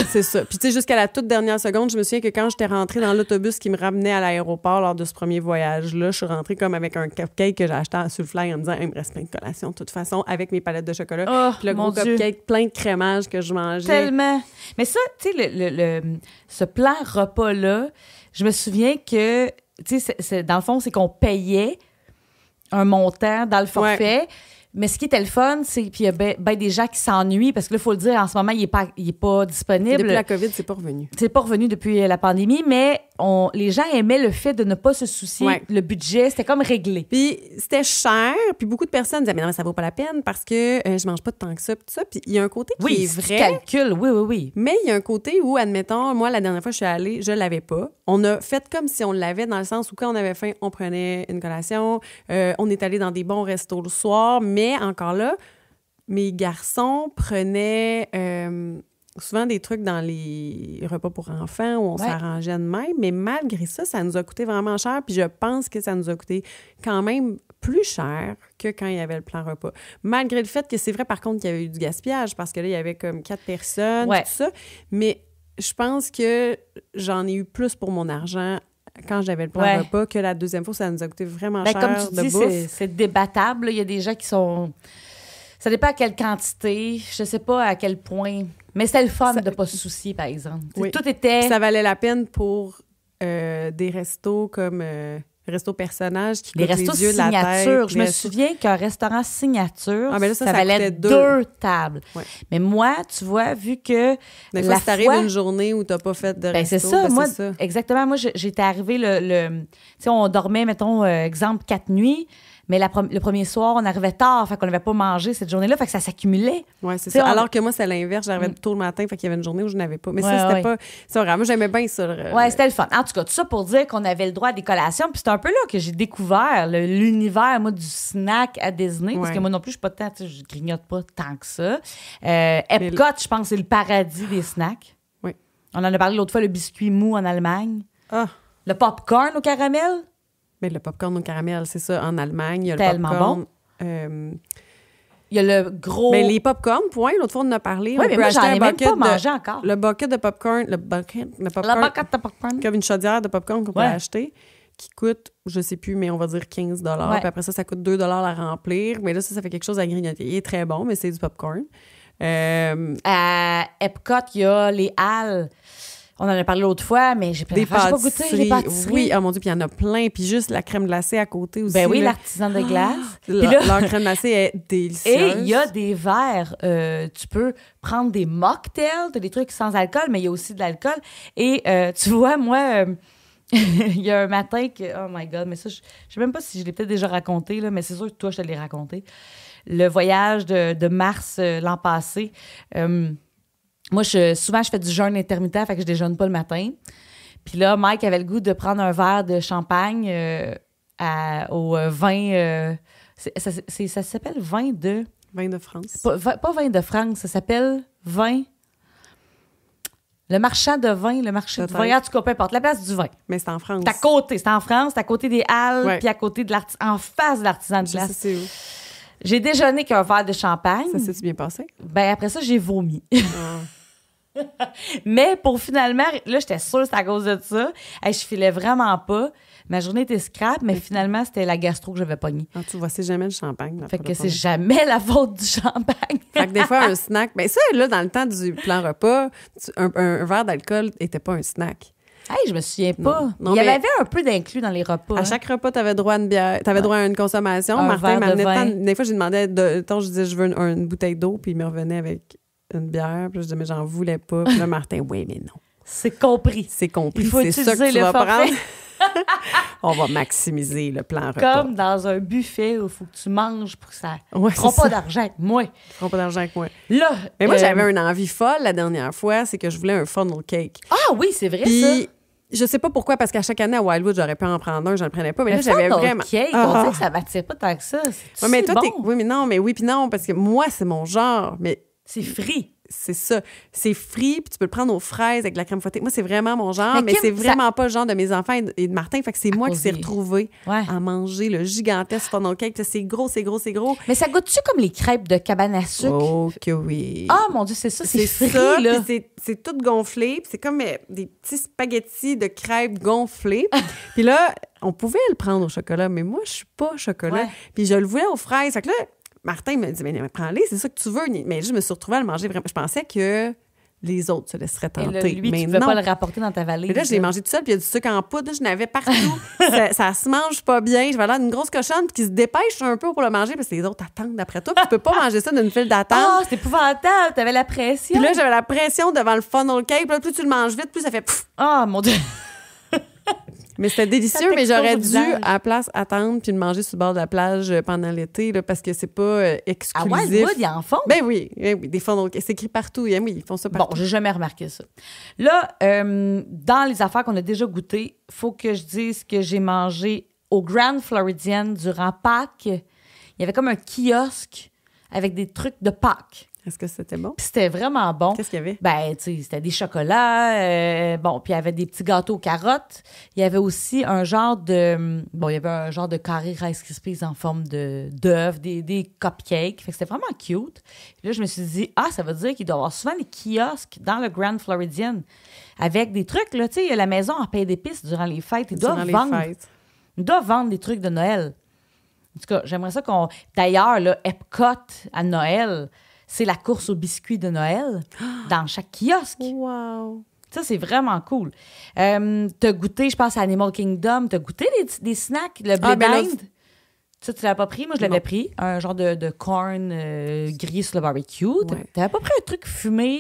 c'est ça. Puis, tu sais, jusqu'à la toute dernière seconde, je me souviens que quand j'étais rentrée dans l'autobus qui me ramenait à l'aéroport lors de ce premier voyage-là, je suis rentrée comme avec un cupcake que j'ai acheté sur le fly en me disant, il me reste plein de collations de toute façon, avec mes palettes de chocolat. Oh, Puis le mon gros Dieu. cupcake plein de crémage que je mangeais. Tellement. Mais ça, tu sais, ce plan repas-là, je me souviens que, tu sais, dans le fond, c'est qu'on payait un montant dans le forfait. Mais ce qui était le fun, c'est qu'il y a ben des gens qui s'ennuient parce que là, il faut le dire, en ce moment, il est pas disponible. Depuis la COVID, c'est pas revenu. C'est pas revenu depuis la pandémie, mais les gens aimaient le fait de ne pas se soucier. Ouais. Le budget, c'était comme réglé. Puis c'était cher, puis beaucoup de personnes disaient, mais non, mais ça vaut pas la peine parce que je mange pas de tant que ça, puis tout ça. Puis il y a un côté qui Oui, est si tu vrai. calcules, oui. Mais il y a un côté où, admettons, moi, la dernière fois que je suis allée, je l'avais pas. On a fait comme si on l'avait dans le sens où quand on avait faim, on prenait une collation. On est allé dans des bons restos le soir. Mais encore là, mes garçons prenaient souvent des trucs dans les repas pour enfants où on s'arrangeait de même. Mais malgré ça, ça nous a coûté vraiment cher. Puis je pense que ça nous a coûté quand même plus cher que quand il y avait le plan repas. Malgré le fait que c'est vrai, par contre, qu'il y avait eu du gaspillage parce que là, il y avait comme 4 personnes, tout ça. Mais je pense que j'en ai eu plus pour mon argent quand j'avais le plan repas que la deuxième fois, ça nous a coûté vraiment cher Comme tu de dis, bouffe. c'est débattable. Il y a des gens qui sont... Ça dépend à quelle quantité. Je sais pas à quel point. Mais c'était le fun de ne pas se soucier, par exemple. Oui. Tout était... Puis ça valait la peine pour des restos comme resto personnage qui Les coûte restos les yeux de la signature. tête. Je me souviens qu'un restaurant signature, Ah, mais là, ça valait coûtait 2 tables. Ouais. Mais moi, tu vois, vu que Des fois, si t'arrives une journée où t'as pas fait de resto, c'est ça. Moi, c'est ça. exactement. Moi, j'étais arrivée tu sais, on dormait, mettons, exemple, 4 nuits. Mais le premier soir, on arrivait tard, fait qu'on n'avait pas mangé cette journée-là, fait que ça s'accumulait. Oui, c'est T'sais, ça. Alors que moi, c'est l'inverse. J'arrivais tôt le matin, fait qu'il y avait une journée où je n'avais pas. Mais ça, c'était pas... C'est vrai, moi, j'aimais bien ça. Ouais, c'était le fun. En tout cas, tout ça pour dire qu'on avait le droit à des collations. Puis c'est un peu là que j'ai découvert l'univers, moi, du snack à Disney. Parce que moi non plus, je suis pas tant, tu sais, je grignote pas tant que ça. Epcot, je pense, c'est le paradis des snacks. Oui. On en a parlé l'autre fois, le biscuit mou en Allemagne. Ah! Le popcorn au caramel. Mais le popcorn au caramel, c'est ça, en Allemagne. Il y a tellement le popcorn. Bon. Il y a le gros... Mais les popcorn, point, l'autre fois, on en a parlé. Oui, mais moi, j'en ai même pas de, mangé encore. Le bucket de popcorn, le popcorn, La bucket de popcorn. comme une chaudière de popcorn qu'on peut acheter, qui coûte, je sais plus, mais on va dire 15 $. Ouais. Puis après ça coûte 2 $ à remplir. Mais là, ça fait quelque chose à grignoter. Il est très bon, mais c'est du popcorn. À Epcot, il y a les halles. On en a parlé l'autre fois, mais j'ai pas goûté les pâtisseries. Oui, oh mon Dieu, puis il y en a plein. Puis juste la crème glacée à côté aussi. Ben oui, là. l'artisan de glace. Leur crème glacée est délicieuse. Et il y a des verres. Tu peux prendre des mocktails, t'as des trucs sans alcool, mais il y a aussi de l'alcool. Et tu vois, moi, il y a un matin que... Oh my God, mais ça, je sais même pas si je l'ai peut-être déjà raconté, là, mais c'est sûr que toi, je te l'ai raconté. Le voyage de mars l'an passé... moi, souvent, je fais du jeûne intermittent, fait que je déjeune pas le matin. Puis là, Mike avait le goût de prendre un verre de champagne au vin... ça s'appelle vin de... Vin de France. Pas vin de France, ça s'appelle vin... Le marchand de vin, le marché de vin. En tout cas, peu importe, la place du vin. Mais c'est en France. C'est à côté, c'est en France, c'est à côté des Halles, Ouais. puis à côté de en face de l'artisan de Je glace. sais c'est où. J'ai déjeuné qu'un verre de champagne. Ça s'est bien passé? Ben après ça, j'ai vomi. Ah. Mais pour finalement, là, j'étais sûre que c'était à cause de ça. Hey, je filais vraiment pas. Ma journée était scrap, mais finalement, c'était la gastro que j'avais pognée. Ah, tu vois, c'est jamais le champagne. Fait que c'est jamais la faute du champagne. Fait que des fois, un snack... Ben ça, là, dans le temps du plan repas, un verre d'alcool était pas un snack. Hey, je me souviens pas. Non, Il y mais- avait un peu d'inclus dans les repas. À chaque repas, tu avais droit à une bière, tu avais droit à une consommation. Un Martin verre de m'amenait vin. des fois, j'ai demandé, je disais, je veux une bouteille d'eau, puis il me revenait avec une bière. Puis je disais, mais j'en voulais pas. Puis là, Martin, oui, mais non. C'est compris. C'est compris, Il faut c'est ça que utiliser tu le vas forfait. prendre. On va maximiser le plan repas. Comme dans un buffet où il faut que tu manges pour que ça ne Ouais, prend c'est pas ça. d'argent avec moi. Ils feront pas d'argent avec moi. Là, Mais moi, j'avais une envie folle la dernière fois, c'est que je voulais un funnel cake. Ah oui, c'est vrai, ça. Puis, je sais pas pourquoi, parce qu'à chaque année à Wildwood, j'aurais pu en prendre un, je ne le prenais pas. Mais là, j'avais vraiment. Cake, Ah. on sait que ça m'attire pas tant que ça. Ouais, mais toi, bon. oui, mais non, mais oui, puis non, parce que moi, c'est mon genre. Mais C'est frit. c'est ça. C'est frit, puis tu peux le prendre aux fraises avec de la crème fouettée. Moi, c'est vraiment mon genre, Mais mais Kim, c'est vraiment pas le genre de mes enfants et de Martin. Fait que c'est moi qui cause s'est des- retrouvée Ouais. à manger le gigantesque funnel cake. C'est gros, c'est gros, c'est gros. Mais ça goûte-tu comme les crêpes de cabane à sucre? Oh, que oui. Ah, mon Dieu, c'est ça, c'est frit, ça, là. puis c'est tout gonflé, puis c'est comme des petits spaghettis de crêpes gonflés. Puis là, on pouvait le prendre au chocolat, mais moi, je suis pas chocolat. Ouais. Puis je le voulais aux fraises. Fait que là, Martin me dit, mais prends-les, c'est ça que tu veux. Mais je me suis retrouvée à le manger vraiment. Je pensais que les autres se laisseraient Et tenter. là, lui, mais tu pouvais non. pas le rapporter dans ta valise. Mais là, je l'ai mangé tout seul, puis il y a du sucre en poudre. Je n'avais partout. ça se mange pas bien. J'avais l'air d'une grosse cochonne qui se dépêche un peu pour le manger, parce que les autres attendent après toi. Puis tu peux pas manger ça d'une file d'attente. Ah, c'est épouvantable, t'avais la pression. Puis là, j'avais la pression devant le funnel cake. Puis là, plus tu le manges vite, plus ça fait pfff. Ah, mon Dieu. Mais c'était délicieux, Ça mais t'explose j'aurais au dû, visage. à la place, attendre puis le manger sur le bord de la plage pendant l'été, là, parce que c'est pas À exclusif. Wildwood, ils en font. Ben oui, des funnel cakes. C'est écrit partout. Oui, ils font ça Bon, partout. j'ai jamais remarqué ça. Là, dans les affaires qu'on a déjà goûtées, faut que je dise que j'ai mangé au Grand Floridian durant Pâques. Il y avait comme un kiosque avec des trucs de Pâques. Est-ce que c'était bon? Puis c'était vraiment bon. Qu'est-ce qu'il y avait? Ben, tu sais, c'était des chocolats. Bon, puis il y avait des petits gâteaux aux carottes. Il y avait aussi un genre de... Bon, il y avait un genre de carré Rice Krispies en forme d'œuf, des cupcakes. Fait que c'était vraiment cute. Puis là, je me suis dit, ça veut dire qu'il doit y avoir souvent des kiosques dans le Grand Floridian avec des trucs, là. Tu sais, il y a la maison en pain d'épices durant les fêtes. Ils Durant doivent les vendre. fêtes. Ils doivent vendre des trucs de Noël. En tout cas, j'aimerais ça qu'on... D'ailleurs, là, Epcot à Noël, c'est la course aux biscuits de Noël dans chaque kiosque. Wow! Ça, c'est vraiment cool. T'as goûté, je pense, à Animal Kingdom. T'as goûté des snacks, le blé d'Inde? Ça, tu l'as pas pris? Moi, je l'avais pris. Un genre de corn grillé sur le barbecue. Ouais. T'avais pas pris un truc fumé?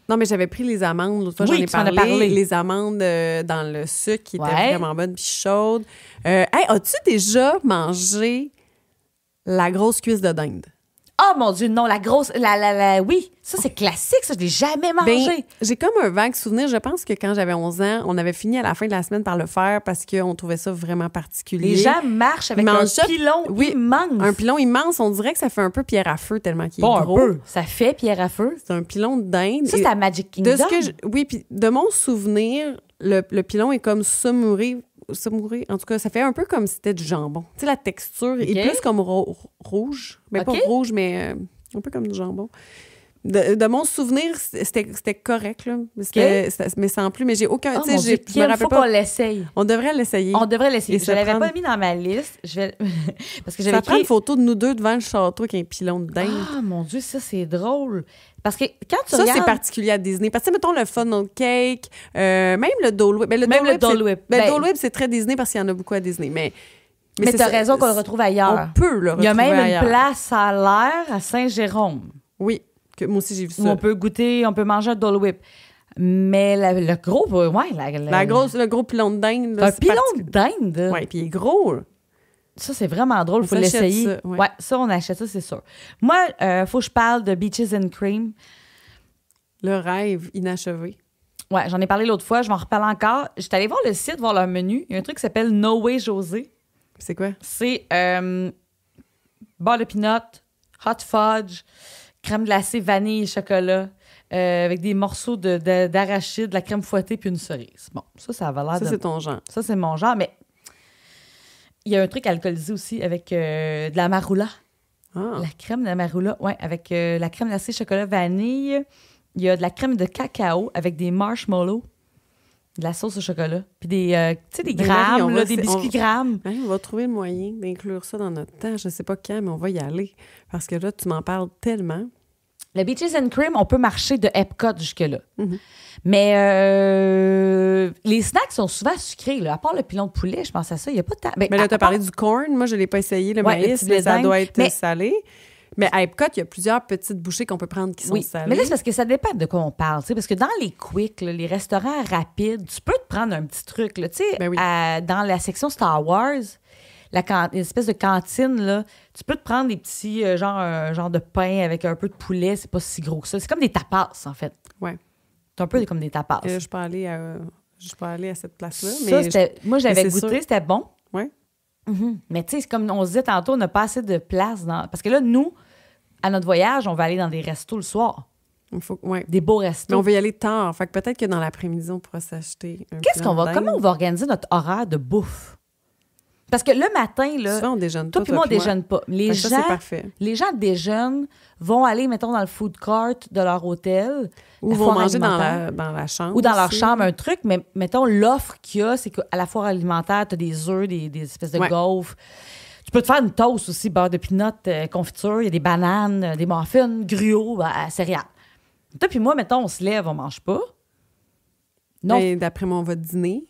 Non, mais j'avais pris les amandes. L'autre fois, j'en ai parlé. Les amandes dans le sucre qui étaient vraiment bonnes puis chaudes. As-tu déjà mangé la grosse cuisse de dinde? Oh mon Dieu, non, la grosse... oui, ça, c'est classique, ça, je l'ai jamais mangé. J'ai comme un vague souvenir. Je pense que quand j'avais 11 ans, on avait fini à la fin de la semaine par le faire parce qu'on trouvait ça vraiment particulier. Les gens marchent avec un pilon immense. Un pilon immense. On dirait que ça fait un peu pierre à feu tellement qu'il est gros. Un peu. Ça fait pierre à feu. C'est un pilon de dinde. Ça, c'est à Magic Kingdom. Oui, puis de mon souvenir, le pilon est comme samouré. En tout cas, ça fait un peu comme si c'était du jambon. Tu sais, la texture est plus comme rouge. Mais pas rouge, mais un peu comme du jambon. De mon souvenir, c'était correct, là. Mais sans plus. Mais j'ai aucun... je me rappelle pas. Qu'on l'essaye. On devrait l'essayer. Je l'avais pas mis dans ma liste. Parce que j'avais écrit... une photo de nous deux devant le château avec un pilon de dinde. Ah, mon Dieu, ça, c'est drôle. Parce que quand tu regardes... Ça, c'est particulier à Disney. Parce que, mettons, le funnel cake, même le Dole Whip. Le Dole Whip. Le Dole Whip, c'est très Disney parce qu'il y en a beaucoup à Disney. Mais t'as raison qu'on le retrouve ailleurs. On peut le retrouver ailleurs. Il y a même une place à l'air à Saint-Jérôme. Oui, moi aussi, j'ai vu ça. Où on peut goûter, on peut manger un Dole Whip. Mais le gros, le gros pilon de dinde. Un pilon de dinde? Oui, puis il est gros, là. Ça, c'est vraiment drôle. Il faut l'essayer. Ça, on achète ça, c'est sûr. Moi, faut que je parle de Beaches and Cream. Le rêve inachevé. Ouais, j'en ai parlé l'autre fois. Je vais en reparler encore. J'étais allée voir le site, voir leur menu. Il y a un truc qui s'appelle No Way José. C'est quoi? C'est beurre de peanut, hot fudge, crème glacée, vanille et chocolat, avec des morceaux d'arachide, de la crème fouettée puis une cerise. Bon, ça va l'air Ça, c'est ton genre. Ça, c'est mon genre, mais il y a un truc alcoolisé aussi avec de la marula. Ah. La crème de la marula, oui, avec la crème glacée, chocolat, vanille. Il y a de la crème de cacao avec des marshmallows, de la sauce au chocolat, puis des grammes, des biscuits grammes. On va trouver le moyen d'inclure ça dans notre temps. Je sais pas quand, mais on va y aller. Parce que là, tu m'en parles tellement. Le Beaches and Cream, on peut marcher de Epcot jusque-là. Mm-hmm. Mais les snacks sont souvent sucrés. Là. À part le pilon de poulet, je pense à ça. Il n'y a pas de... Mais là, tu as parlé du corn. Moi, je ne l'ai pas essayé, le maïs, mais ça doit être salé. Mais à Epcot, il y a plusieurs petites bouchées qu'on peut prendre qui sont salées. Mais là, c'est parce que ça dépend de quoi on parle. Parce que dans les quick, là, les restaurants rapides, tu peux te prendre un petit truc. Là, dans la section Star Wars, l'espèce de cantine, là, tu peux te prendre des petits, un genre de pain avec un peu de poulet. C'est pas si gros que ça. C'est comme des tapas, en fait. Oui. C'est un peu comme des tapas. Je peux aller à cette place-là. Moi, j'avais goûté, c'était bon. Oui. Mm-hmm. Mais tu sais, comme on se disait tantôt, on n'a pas assez de place. Parce que là, nous, à notre voyage, on va aller dans des restos le soir. Des beaux restos. Mais on va y aller tard. Fait que peut-être que dans l'après-midi, on pourra s'acheter un Comment on va organiser notre horaire de bouffe? Parce que le matin, là... Souvent, on déjeune pas. Toi puis moi, on déjeune pas. Ça, c'est parfait. Les gens déjeunent, vont aller, mettons, dans le food court de leur hôtel. Ou vont manger dans la chambre. Ou dans leur chambre, un truc. Mais mettons, l'offre qu'il y a, c'est qu'à la foire alimentaire, tu as des œufs, des espèces de gaufres. Tu peux te faire une toast aussi, beurre de peanut, confiture, il y a des bananes, des muffins, gruau, céréales. Toi puis moi, mettons, on se lève, on mange pas. Non. Mais d'après moi, on va dîner.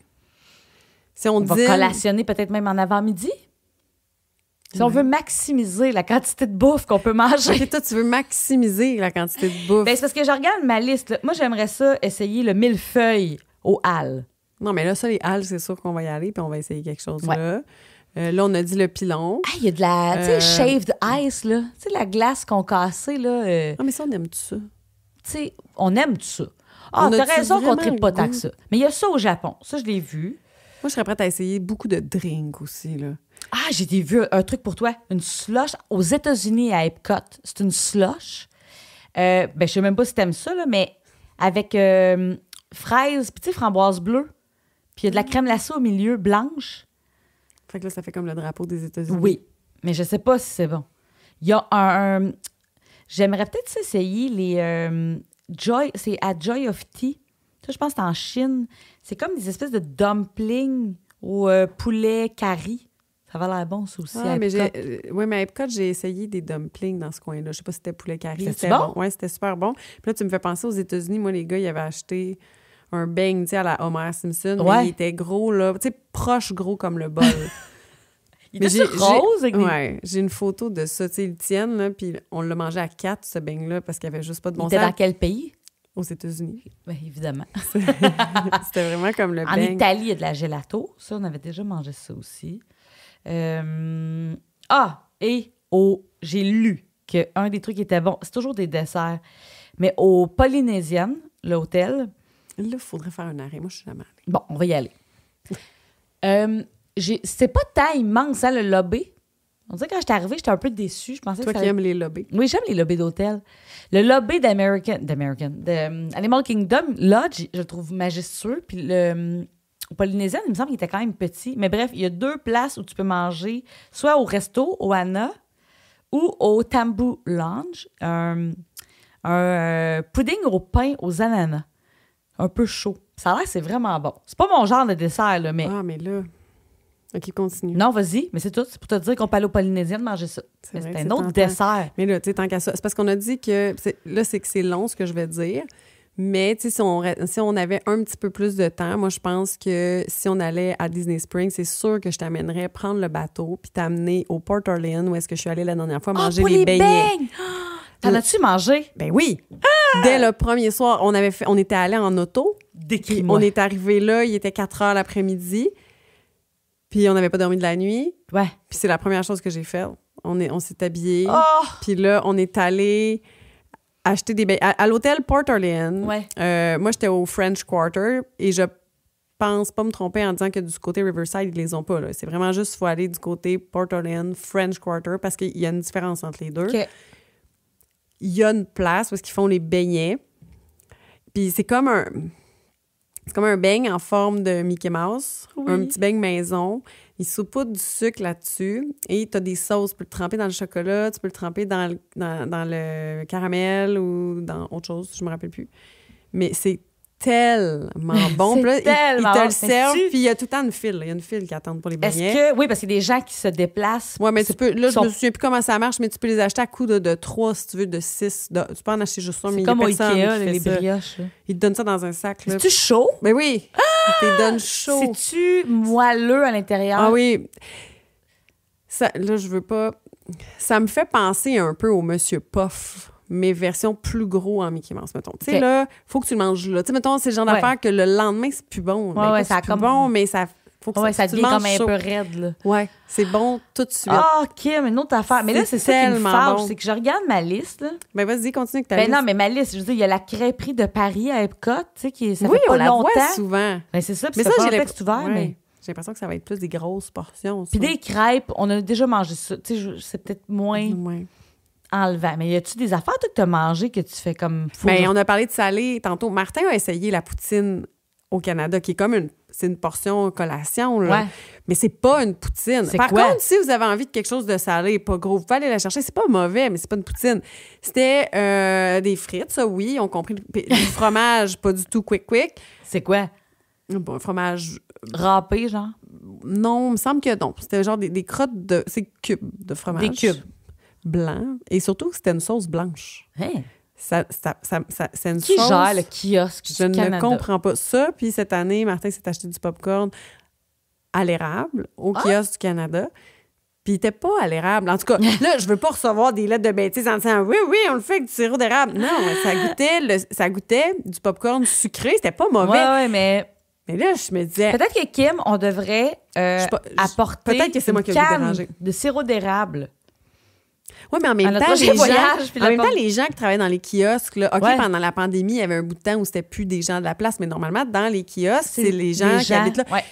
Si on va collationner peut-être même en avant-midi. Si on veut maximiser la quantité de bouffe qu'on peut manger. OK, toi, tu veux maximiser la quantité de bouffe. C'est parce que je regarde ma liste. Là. Moi, j'aimerais ça essayer le millefeuille aux Halles. Non, mais là, ça, les Halles, c'est sûr qu'on va y aller puis on va essayer quelque chose là. Là, on a dit le pilon. Ah, il y a de la, tu sais, shaved ice, là. Tu sais, la glace qu'on cassait, là. Ah, mais ça, on aime tout ça. Tu sais, on aime tout ça. Ah, t'as raison qu'on ne tripe pas tant que ça. Mais il y a ça au Japon. Ça, je l'ai vu. Moi, je serais prête à essayer beaucoup de drinks aussi, là. Ah, j'ai vu un truc pour toi. Une slush aux États-Unis à Epcot. C'est une slush. Je sais même pas si t'aimes ça, là, mais avec fraises, puis tu sais, framboise bleue. Puis il y a de la crème glacée au milieu, blanche. Fait que là, ça fait comme le drapeau des États-Unis. Oui, mais je sais pas si c'est bon. Il y a un j'aimerais peut-être essayer les Joy... C'est à Joy of Tea. Ça, je pense que c'est en Chine. C'est comme des espèces de dumplings au poulet curry. Ça va l'air bon, ça aussi, à Epcot. Oui, mais à Epcot, j'ai essayé des dumplings dans ce coin-là. Je sais pas si c'était poulet curry. C'était bon? Oui, c'était super bon. Puis là, tu me fais penser aux États-Unis. Moi, les gars, ils avaient acheté un beigne, tu sais, à la Homer Simpson. Ouais. Mais il était gros, là, tu sais, proche gros comme le bol. Il était rose avec des... Ouais, j'ai une photo de ça, tu sais, ils le tiennent, là, puis on l'a mangé à 4, ce beigne-là, parce qu'il n'y avait juste pas de bon Il était sens. dans quel pays? Aux États-Unis. Bien, évidemment. C'était vraiment comme le En beigne. Italie, il y a de la gelato. Ça, on avait déjà mangé ça aussi. J'ai lu qu'un des trucs qui était bon, c'est toujours des desserts, mais au Polynésienne, l'hôtel... Là, il faudrait faire un arrêt. Moi, je suis jamais allée. Bon, on va y aller. C'est pas tant immense, hein, le lobby. On dirait que quand j'étais arrivée, j'étais un peu déçue. Je pensais Toi que ça qui allait... aimes les lobbies. Oui, j'aime les lobbies d'hôtel. Le lobby Animal Kingdom Lodge, je le trouve majestueux. Puis au Polynésien, il me semble qu'il était quand même petit. Mais bref, il y a 2 places où tu peux manger, soit au resto, au Hana, ou au Tambu Lounge, un pudding au pain aux ananas. Un peu chaud. Ça a l'air que c'est vraiment bon. C'est pas mon genre de dessert, là, mais... Ah, mais là... OK, continue. Non, vas-y, mais c'est tout. C'est pour te dire qu'on peut aller au Polynésien de manger ça. Mais c'est un autre dessert. Mais là, tu sais, tant qu'à ça... C'est parce qu'on a dit que... Là, c'est que c'est long, ce que je vais dire. Mais, tu sais, si on avait un petit peu plus de temps, moi, je pense que si on allait à Disney Springs, c'est sûr que je t'amènerais prendre le bateau puis t'amener au Port Orleans, où est-ce que je suis allée la dernière fois, manger pour les beignets. T'en as-tu mangé? Ben oui! Dès le premier soir, on était allés en auto. Décris-moi. On est arrivé là, il était 4 heures l'après-midi. Puis on n'avait pas dormi de la nuit. Ouais. Puis c'est la première chose que j'ai faite. On s'est habillés. Oh! Puis là, on est allé acheter des beignets. À l'hôtel Port Orleans, Ouais. moi, j'étais au French Quarter et je pense pas me tromper en disant que du côté Riverside, ils les ont pas. Là. C'est vraiment juste qu'il faut aller du côté Port Orleans, French Quarter, parce qu'il y a une différence entre les deux. OK. Il y a une place où ils font les beignets. Puis c'est comme un beigne en forme de Mickey Mouse, Oui. un petit beigne maison. Ils saupoudrent du sucre là-dessus et tu as des sauces. Tu peux le tremper dans le chocolat, tu peux le tremper dans le caramel ou dans autre chose, je me rappelle plus. Mais c'est tellement bon. C'est Puis là, tellement ils te bon. le servent, Sais-tu? puis il y a tout le temps une file. Il y a une file qui attend pour les beignets. Est-ce que... Oui, parce qu'il y a des gens qui se déplacent. Oui, mais tu peux... Là, je sont- me souviens plus comment ça marche, mais tu peux les acheter à coût de 3, si tu veux, de 6. Tu peux en acheter juste un, mais C'est il y a comme au personne Ikea, qui fait les ça. brioches. là. Ils te donnent ça dans un sac. Là. C'est-tu chaud? Ben oui! Ils te les donnent chaud. C'est-tu moelleux à l'intérieur? Ah oui. Ça, là, je veux pas... Ça me fait penser un peu au Monsieur Puff, mais version plus gros en Mickey Mouse, mettons. Tu sais, OK. là, faut que tu le manges là. Tu sais, mettons, c'est le genre Ouais. d'affaire que le lendemain, c'est plus bon. Ben, Ouais, pas ça a c'est plus comme- bon, mais ça... Faut que Ouais, ça tu le devient manges comme un chaud. peu raide, là. Ouais, c'est bon tout de suite. Ah, Kim, une autre affaire. Mais là, C'est c'est ça qui me tellement fâche. bon. C'est que je regarde ma liste, là. Ben vas-y, continue avec ta Ben liste. non, mais ma liste, je veux dire, il y a la crêperie de Paris à Epcot, tu sais, ça oui, fait pas on la longtemps. voit souvent. Ben c'est ça, puis Mais ça, ça, fait j'ai longtemps que l'impression... c'est ouvert, Ouais. mais... J'ai l'impression que ça va être plus des grosses portions. ça. Puis des crêpes, on a déjà mangé ça. Tu sais, c'est peut-être moins Ouais. enlevant. Mais y a-tu des affaires, toi, que t'as mangé que tu fais comme... Faut Ben, que je- on a parlé de salé tantôt. Martin a essayé la poutine au Canada, qui est comme c'est une portion collation, là. Ouais. Mais c'est pas une poutine. C'est Par quoi? contre, si vous avez envie de quelque chose de salé, pas gros, vous pouvez aller la chercher. C'est pas mauvais, mais c'est pas une poutine. C'était des frites, ça, oui. On compris du fromage, pas du tout quick. C'est quoi? Bon, un fromage... Râpé, genre? Non, il me semble que non. C'était genre des crottes de... C'est cubes de fromage. Des cubes. Blancs. Et surtout, c'était une sauce blanche. Hein? C'est une Qui sauce... gère le kiosque Je du ne Canada? comprends pas ça. Puis cette année, Martin s'est acheté du popcorn à l'érable au Ah! kiosque du Canada. Puis il n'était pas à l'érable. En tout cas, là, je veux pas recevoir des lettres de bêtises en disant « Oui, on le fait avec du sirop d'érable. » Non, ça goûtait du popcorn sucré. C'était pas mauvais. Ouais, mais Mais là, je me disais... peut-être que Kim, on devrait apporter peut-être que c'est moi une qui ai dû canne déranger. de sirop d'érable. Oui, mais en même À notre temps, prochain les voyage, gens, puis en la même temps, pomme- les gens qui travaillent dans les kiosques, là, OK, Ouais. pendant la pandémie, il y avait un bout de temps où c'était plus des gens de la place, mais normalement, dans les kiosques, c'est les gens qui habitent là. Ouais.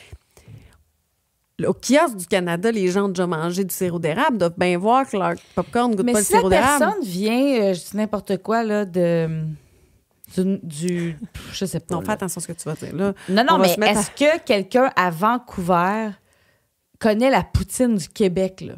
Au kiosque du Canada, les gens ont déjà mangé du sirop d'érable, doivent bien voir que leur popcorn goûte Mais pas le si la sirop d'érable. personne vient, je dis n'importe quoi, là, je sais pas. Non, là. fais attention à ce que tu vas dire. Là, Non, on va mais se mettre est-ce que quelqu'un à Vancouver connaît la poutine du Québec, là?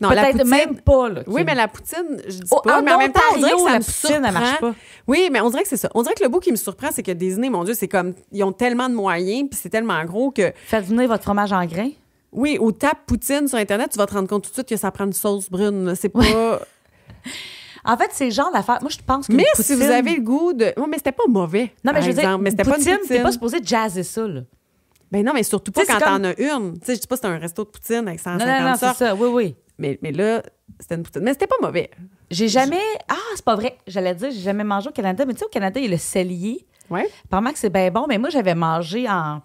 Non, la Peut-être poutine- même pas, là. Oui, Kim. mais la poutine, je dis Oh, pas, en mais en même temps, on dirait que Ontario, ça la me poutine, elle surprend. marche pas. Oui, mais on dirait que c'est ça. On dirait que le bout qui me surprend, c'est que Disney, mon Dieu, c'est comme, ils ont tellement de moyens, puis c'est tellement gros que, Faites venir votre fromage en grains. oui, au tape poutine sur Internet, tu vas te rendre compte tout de suite que ça prend une sauce brune. Là. C'est pas... En fait, c'est le genre d'affaire. Moi, je pense que Mais poutine... si vous avez le goût de... Oui, mais c'était pas mauvais, Non, mais par je veux dire, exemple. Mais c'était pas une poutine, t'es poutine. pas supposé jazzer ça, là. Ben non, mais surtout pas Tu sais, quand c'est t'en as une. Tu sais, je dis pas que c'était un resto de poutine avec 150 Non, c'est sortes. ça. Oui. Mais là, c'était une poutine. Mais c'était pas mauvais. J'ai jamais... Ah, c'est pas vrai. J'allais dire, j'ai jamais mangé au Canada. Mais tu sais, au Canada, il y a le cellier. Ouais. Apparemment que c'est bien bon. Mais moi, j'avais mangé en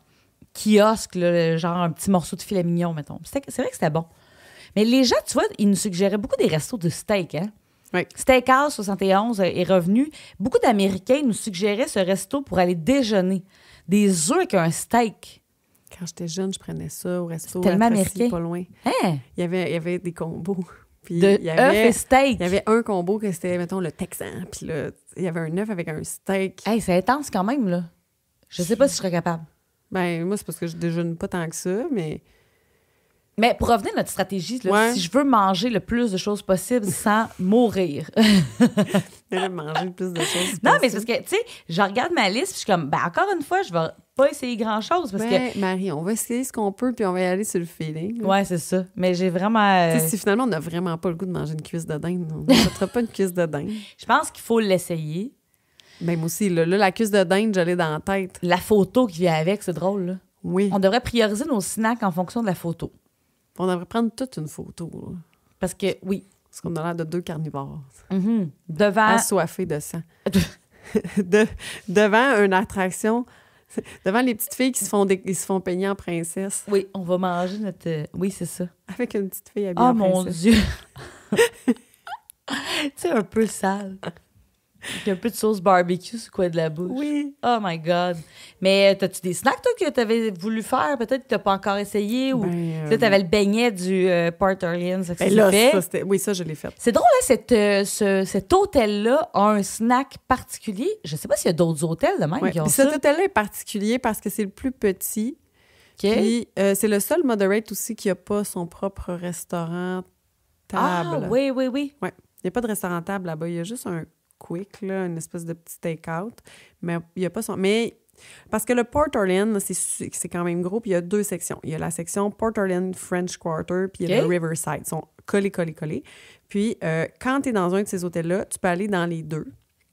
kiosque, là, genre un petit morceau de filet mignon, mettons. C'est vrai que c'était bon. Mais les gens, tu vois, ils nous suggéraient beaucoup des restos de steak, hein? Oui. Steakhouse 71 est revenu. Beaucoup d'Américains nous suggéraient ce resto pour aller déjeuner. Des œufs avec un steak. Quand j'étais jeune, je prenais ça au resto. Tellement à Tracy, américain. pas loin. Hein? Il y avait des combos. Puis De il y œufs avait, et steak. il y avait un combo que c'était, mettons, le texan. Puis là, il y avait un œuf avec un steak. Hey, c'est intense quand même, là. Je sais pas si je serais capable. Ben, moi, c'est parce que je déjeune pas tant que ça, mais... Mais pour revenir à notre stratégie, là, Ouais. si je veux manger le plus de choses possible sans mourir. manger le plus de choses. Non, mais c'est parce que, tu sais, je regarde ma liste, puis je suis comme, ben encore une fois, je vais pas essayer grand-chose parce que... Marie, on va essayer ce qu'on peut, puis on va y aller sur le feeling. Là. Ouais, c'est ça. Mais j'ai vraiment... Tu sais, si finalement, on n'a vraiment pas le goût de manger une cuisse de dinde, on ne mettra pas une cuisse de dinde. Je pense qu'il faut l'essayer. Ben, moi aussi, là, la cuisse de dinde, je l'ai dans la tête. La photo qui vient avec, c'est drôle, là. Oui. On devrait prioriser nos snacks en fonction de la photo. On devrait prendre toute une photo, là. Parce que, oui. Parce qu'on a l'air de deux carnivores. Devant... Assoiffés de sang. Devant une attraction, devant les petites filles qui ils se font peigner en princesse. Oui, on va manger notre... Oui, c'est ça. Avec une petite fille habillée Oh en mon princesse. Dieu! Tu sais, un peu sale. Avec un peu de sauce barbecue sur le coin de la bouche. Oui. Oh my God. Mais t'as-tu des snacks, toi, que t'avais voulu faire? Peut-être que t'as pas encore essayé? Ou Ben, tu sais, t'avais le beignet du Port Orleans. Ça, Ben là, oui, ça, je l'ai fait. c'est drôle, hein, cet hôtel-là a un snack particulier. Je sais pas s'il y a d'autres hôtels de même Ouais. qui ont Puis ça. cet hôtel-là est particulier parce que c'est le plus petit. OK. Puis c'est le seul moderate aussi qui n'a pas son propre restaurant table. Ah, oui. Ouais. Il n'y a pas de restaurant table là-bas. Il y a juste un quick, là, une espèce de petit take-out. Mais il n'y a pas son... Mais parce que le Port Orleans, c'est quand même gros, puis il y a deux sections. Il y a la section Port Orleans French Quarter, puis il y a le Riverside. Ils sont collés. Puis quand tu es dans un de ces hôtels-là, tu peux aller dans les deux.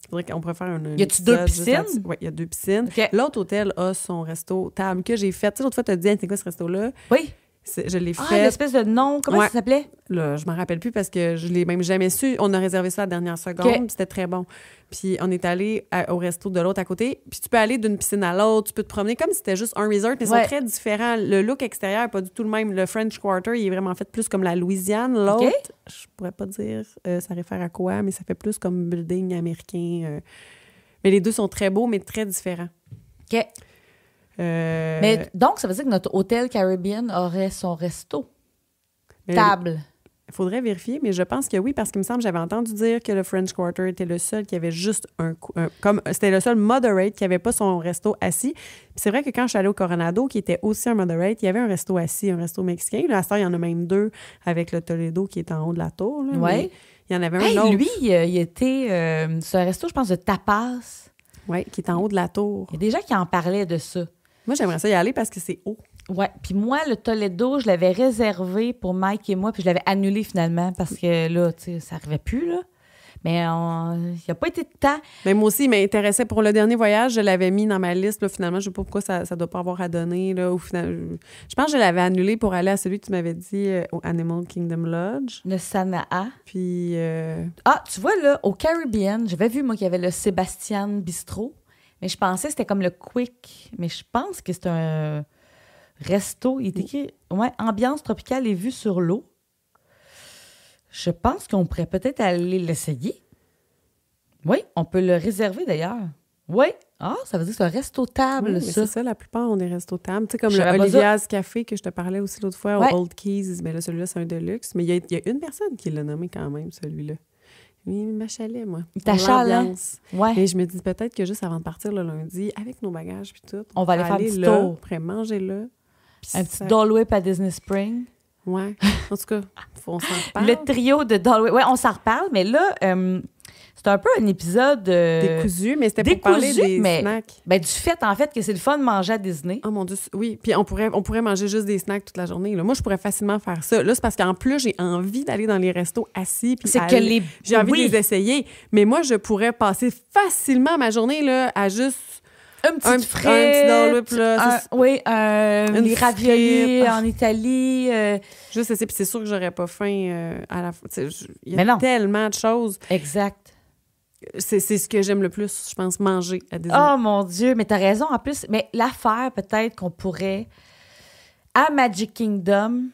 Il faudrait qu'on pourrait faire un... Y a-tu deux piscines? Oui, il y a deux piscines. OK. L'autre hôtel a son resto table que j'ai fait. Tu sais, l'autre fois, tu as dit, c'est quoi ce resto-là? Oui. Je l'ai Ah, fait. l'espèce de nom. Comment Ouais. ça s'appelait? Là, je m'en rappelle plus parce que je l'ai même jamais su. On a réservé ça à la dernière seconde, OK. puis c'était très bon. Puis on est allé au resto de l'autre à côté. Puis tu peux aller d'une piscine à l'autre, tu peux te promener comme si c'était juste un resort, mais ils sont très différents. Le look extérieur n'est pas du tout le même. Le French Quarter, il est vraiment fait plus comme la Louisiane. L'autre, je pourrais pas dire ça réfère à quoi, mais ça fait plus comme building américain. Mais les deux sont très beaux, mais très différents. OK. Mais donc, ça veut dire que notre hôtel Caribbean aurait son resto. Table. Il faudrait vérifier, mais je pense que oui, parce qu'il me semble que j'avais entendu dire que le French Quarter était le seul qui avait juste comme c'était le seul moderate qui n'avait pas son resto assis. Puis c'est vrai que quand je suis allée au Coronado, qui était aussi un moderate, il y avait un resto assis, un resto mexicain. Là, à ce temps, il y en a même deux avec le Toledo qui est en haut de la tour. Oui. Il y en avait un autre. Lui, il était sur un resto, je pense, de tapas. Oui, qui est en haut de la tour. Il y a des gens qui en parlaient de ça. Moi, j'aimerais ça y aller parce que c'est haut. Ouais. Puis moi, le Toledo, je l'avais réservé pour Mike et moi, puis je l'avais annulé finalement parce que là, tu sais, ça n'arrivait plus, là. Mais il n'y a pas été de temps. Mais moi aussi, il m'intéressait pour le dernier voyage. Je l'avais mis dans ma liste. Là, finalement, je ne sais pas pourquoi ça ne doit pas avoir à donner. Là, je pense que je l'avais annulé pour aller à celui que tu m'avais dit au Animal Kingdom Lodge. Le Sanaa. Puis... Ah, tu vois, là, au Caribbean, j'avais vu, moi, qu'il y avait le Sébastien Bistro. Mais je pensais que c'était comme le Quick. Mais je pense que c'est un resto. Il est écrit, ambiance tropicale et vue sur l'eau. Je pense qu'on pourrait peut-être aller l'essayer. Oui, on peut le réserver d'ailleurs. Oui. Ah, ça veut dire que c'est un resto-table, oui, ça. C'est ça, la plupart ont des restos-tables. Tu sais, comme Je le savais pas Olivia's Café que je te parlais aussi l'autre fois Ouais. au Old Keys. Mais là, celui-là, c'est un deluxe. Mais il y a une personne qui l'a nommé quand même, celui-là. Oui, il m'achalait, moi. T'achales, hein? Ouais. Et je me dis peut-être que juste avant de partir le lundi, avec nos bagages puis tout, On va aller faire un petit là, tour. après manger là. Un petit Dole Whip à Disney Spring. Ouais. En tout cas, on s'en reparle. Le trio de Dole Whip. Oui, on s'en reparle, mais là, C'est un peu un épisode... décousu, mais c'était pour parler des snacks. Ben, du fait, en fait, que c'est le fun de manger à Disney. Oh mon Dieu, oui. Puis on pourrait manger juste des snacks toute la journée. Là. Moi, je pourrais facilement faire ça. Là, c'est parce qu'en plus, j'ai envie d'aller dans les restos assis. Puis j'ai envie de les essayer. Mais moi, je pourrais passer facilement ma journée là, à juste... Un petit frites, les raviolis en Italie. Juste essayer, puis c'est sûr que j'aurais pas faim à la fin. Il y a tellement de choses. Exact. C'est ce que j'aime le plus, je pense, manger à Disney. Oh mon Dieu, mais t'as raison. En plus, mais l'affaire, peut-être qu'on pourrait, à Magic Kingdom,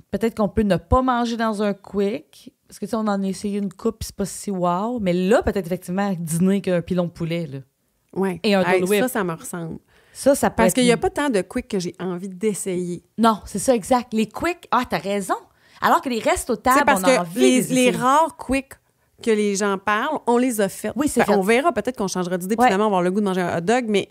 peut-être qu'on peut ne pas manger dans un quick, parce que tu sais, on en a essayé une coupe, puis c'est pas si wow. Mais là, peut-être effectivement, dîner qu'un pilon de poulet, là. Oui. Et un Dole Whip. Ça me ressemble. Ça peut parce qu'il n'y a pas tant de quick que j'ai envie d'essayer. Non, c'est ça, exact. Les quick, t'as raison. Alors que les restos tables, parce on a envie les rares quick que les gens parlent, on les a fait. Oui, c'est fait. On verra, peut-être qu'on changera d'idée, puis finalement, on va avoir le goût de manger un hot dog, mais...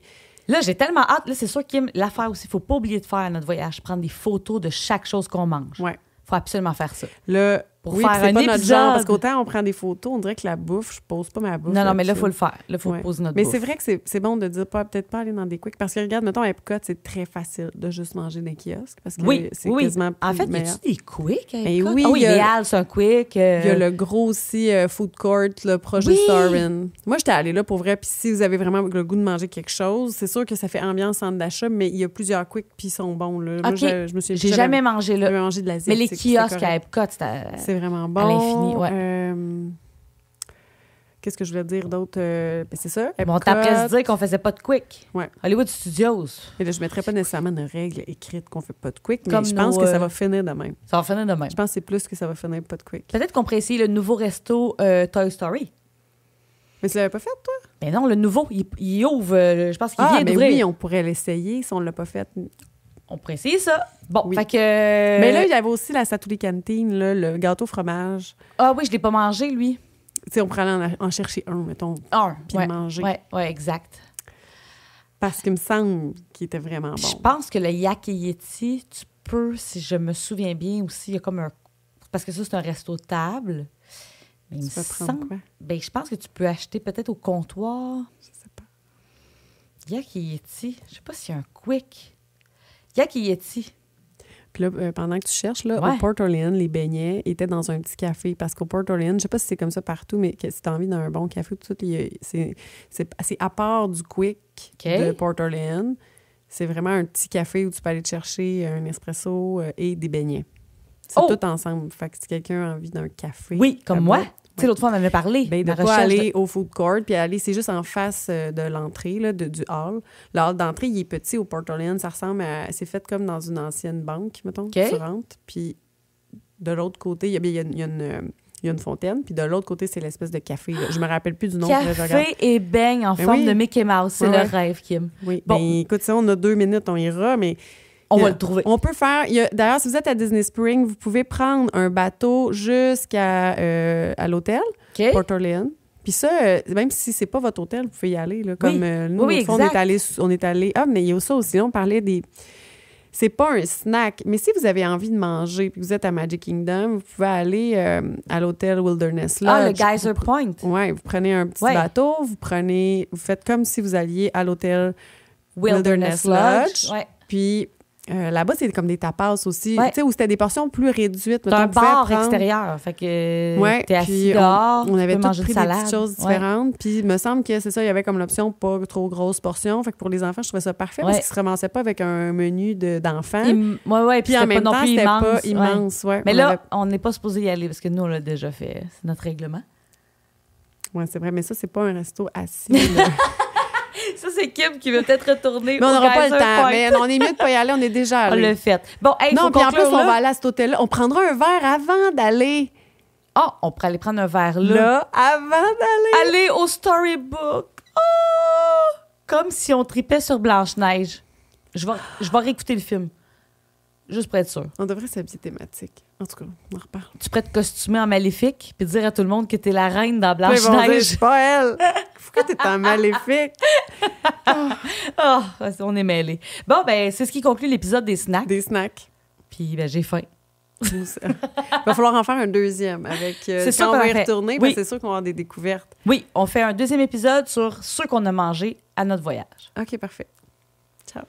Là, j'ai tellement hâte. Là, c'est sûr, Kim, l'affaire aussi, il ne faut pas oublier de faire notre voyage, prendre des photos de chaque chose qu'on mange. Oui. Il faut absolument faire ça. Là, pour faire un pas épisode. Notre genre, parce qu'autant on prend des photos, on dirait que la bouffe, je pose pas ma bouffe. Non, mais là, il faut le faire. Là, il faut poser notre bouffe. Mais c'est vrai que c'est bon de dire peut-être pas aller dans des quicks. Parce que regarde, mettons, à Epcot, c'est très facile de juste manger dans les kiosques. Parce que c'est quasiment plus en fait, meilleur. y a-tu des quicks? Et oui, idéal, c'est un quick. Il y a le gros aussi food court, le proche de Soarin'. Moi, j'étais allée là pour vrai. Puis si vous avez vraiment le goût de manger quelque chose, c'est sûr que ça fait ambiance centre d'achat, mais il y a plusieurs quicks puis ils sont bons. Là. Moi, je me suis J'ai jamais mangé là. Mangé de l'Asie. Mais les kiosques à Epcot, c'est vraiment bon. À l'infini, ouais. Qu'est-ce que je voulais dire d'autre? C'est ça. On t'a dit qu'on faisait pas de quick. Ouais. Hollywood Studios. Et là, je ne mettrais pas nécessairement de règle écrite qu'on fait pas de quick, mais je pense que ça va finir de même. Ça va finir de même. Je pense que c'est plus que ça va finir pas de quick. Peut-être qu'on pourrait essayer le nouveau resto Toy Story. Mais tu l'avais pas fait, toi? Mais non, le nouveau, il ouvre, je pense qu'il vient d'ouvrir. Oui, on pourrait l'essayer si on l'a pas fait. On pourrait essayer ça. Bon, oui. Fait que... Mais là, il y avait aussi la Satouli Cantine, là, le gâteau fromage. Ah oui, je l'ai pas mangé, lui. Tu sais, on pourrait aller en chercher un, mettons. Puis manger. Oui, exact. Parce qu'il me semble qu'il était vraiment bon. Je pense que le yak et yeti, tu peux, si je me souviens bien aussi, il y a comme un... Parce que ça, c'est un resto table. Mais il me semble... Quoi? Ben, je pense que tu peux acheter peut-être au comptoir. Je sais pas. Yak et yeti. Je sais pas s'il y a un quick. Yak et yeti. Puis là, pendant que tu cherches, là, au Port Orleans, les beignets étaient dans un petit café. Parce qu'au Port Orleans, je sais pas si c'est comme ça partout, mais si tu as envie d'un bon café, tout c'est à part du quick de Port Orleans. C'est vraiment un petit café où tu peux aller te chercher un espresso et des beignets. C'est tout ensemble. Fait que si quelqu'un a envie d'un café... Oui, comme moi. Tu sais, l'autre fois, on en avait parlé. Ben, de pas aller au food court, puis aller, c'est juste en face de l'entrée, là, du hall. Le hall d'entrée, il est petit au Port Orleans. Ça ressemble à... C'est fait comme dans une ancienne banque, mettons. Tu rentres, puis de l'autre côté, il y a une fontaine, puis de l'autre côté, c'est l'espèce de café. Là. Je me rappelle plus du nom. Café et beigne en forme de Mickey Mouse. C'est le rêve, Kim. Oui. Bon. Ben, écoute, ça, on a 2 minutes, on ira, mais... On va le trouver. On peut faire... D'ailleurs, si vous êtes à Disney Springs, vous pouvez prendre un bateau jusqu'à à l'hôtel, Port Orleans. Puis ça, même si c'est pas votre hôtel, vous pouvez y aller. Là, comme nous, au fond, on est allé... Ah, mais il y a ça aussi. Là, on parlait des... C'est pas un snack, mais si vous avez envie de manger puis que vous êtes à Magic Kingdom, vous pouvez aller à l'hôtel Wilderness Lodge. Ah, le Geyser Point. Oui, vous prenez un petit bateau, vous faites comme si vous alliez à l'hôtel Wilderness Lodge. Ouais. Puis... là-bas, c'est comme des tapas aussi, tu sais, où c'était des portions plus réduites. C'est un bar extérieur, fait que t'es assis dehors, on avait tous pris des petites choses différentes, puis il me semble que c'est ça, il y avait comme l'option pas trop grosse portion, fait que pour les enfants, je trouvais ça parfait parce qu'ils se ramassaient pas avec un menu d'enfants. Puis en même temps, c'était pas immense. Mais là, on n'est pas supposé y aller parce que nous, on l'a déjà fait. C'est notre règlement. Oui, c'est vrai, mais ça, c'est pas un resto assis. Ça, c'est Kim qui veut peut-être retourner mais on n'aura pas le temps. Point. Mais on est mieux de pas y aller, on est déjà allé. On l'a fait. Bon, non, puis en plus, on va aller à cet hôtel-là. On prendra un verre avant d'aller. Ah, on pourrait aller prendre un verre là. Avant d'aller. Aller au Storybook. Oh! Comme si on tripait sur Blanche-Neige. Je vais réécouter le film. Juste pour être sûr. On devrait s'habiller thématique. En tout cas, on en reparle. Tu pourrais te costumer en Maléfique puis dire à tout le monde que t'es la reine dans Blanche-Neige. C'est pas elle. Pourquoi t'es en Maléfique? On est mêlés. Bon, ben c'est ce qui conclut l'épisode des snacks. Des snacks. Puis ben j'ai faim. Il va falloir en faire un deuxième avec C'est sûr quand on va y qu'on en fait. retourner, Oui. parce que c'est sûr qu'on va avoir des découvertes. Oui, on fait un deuxième épisode sur ce qu'on a mangé à notre voyage. OK, parfait. Ciao.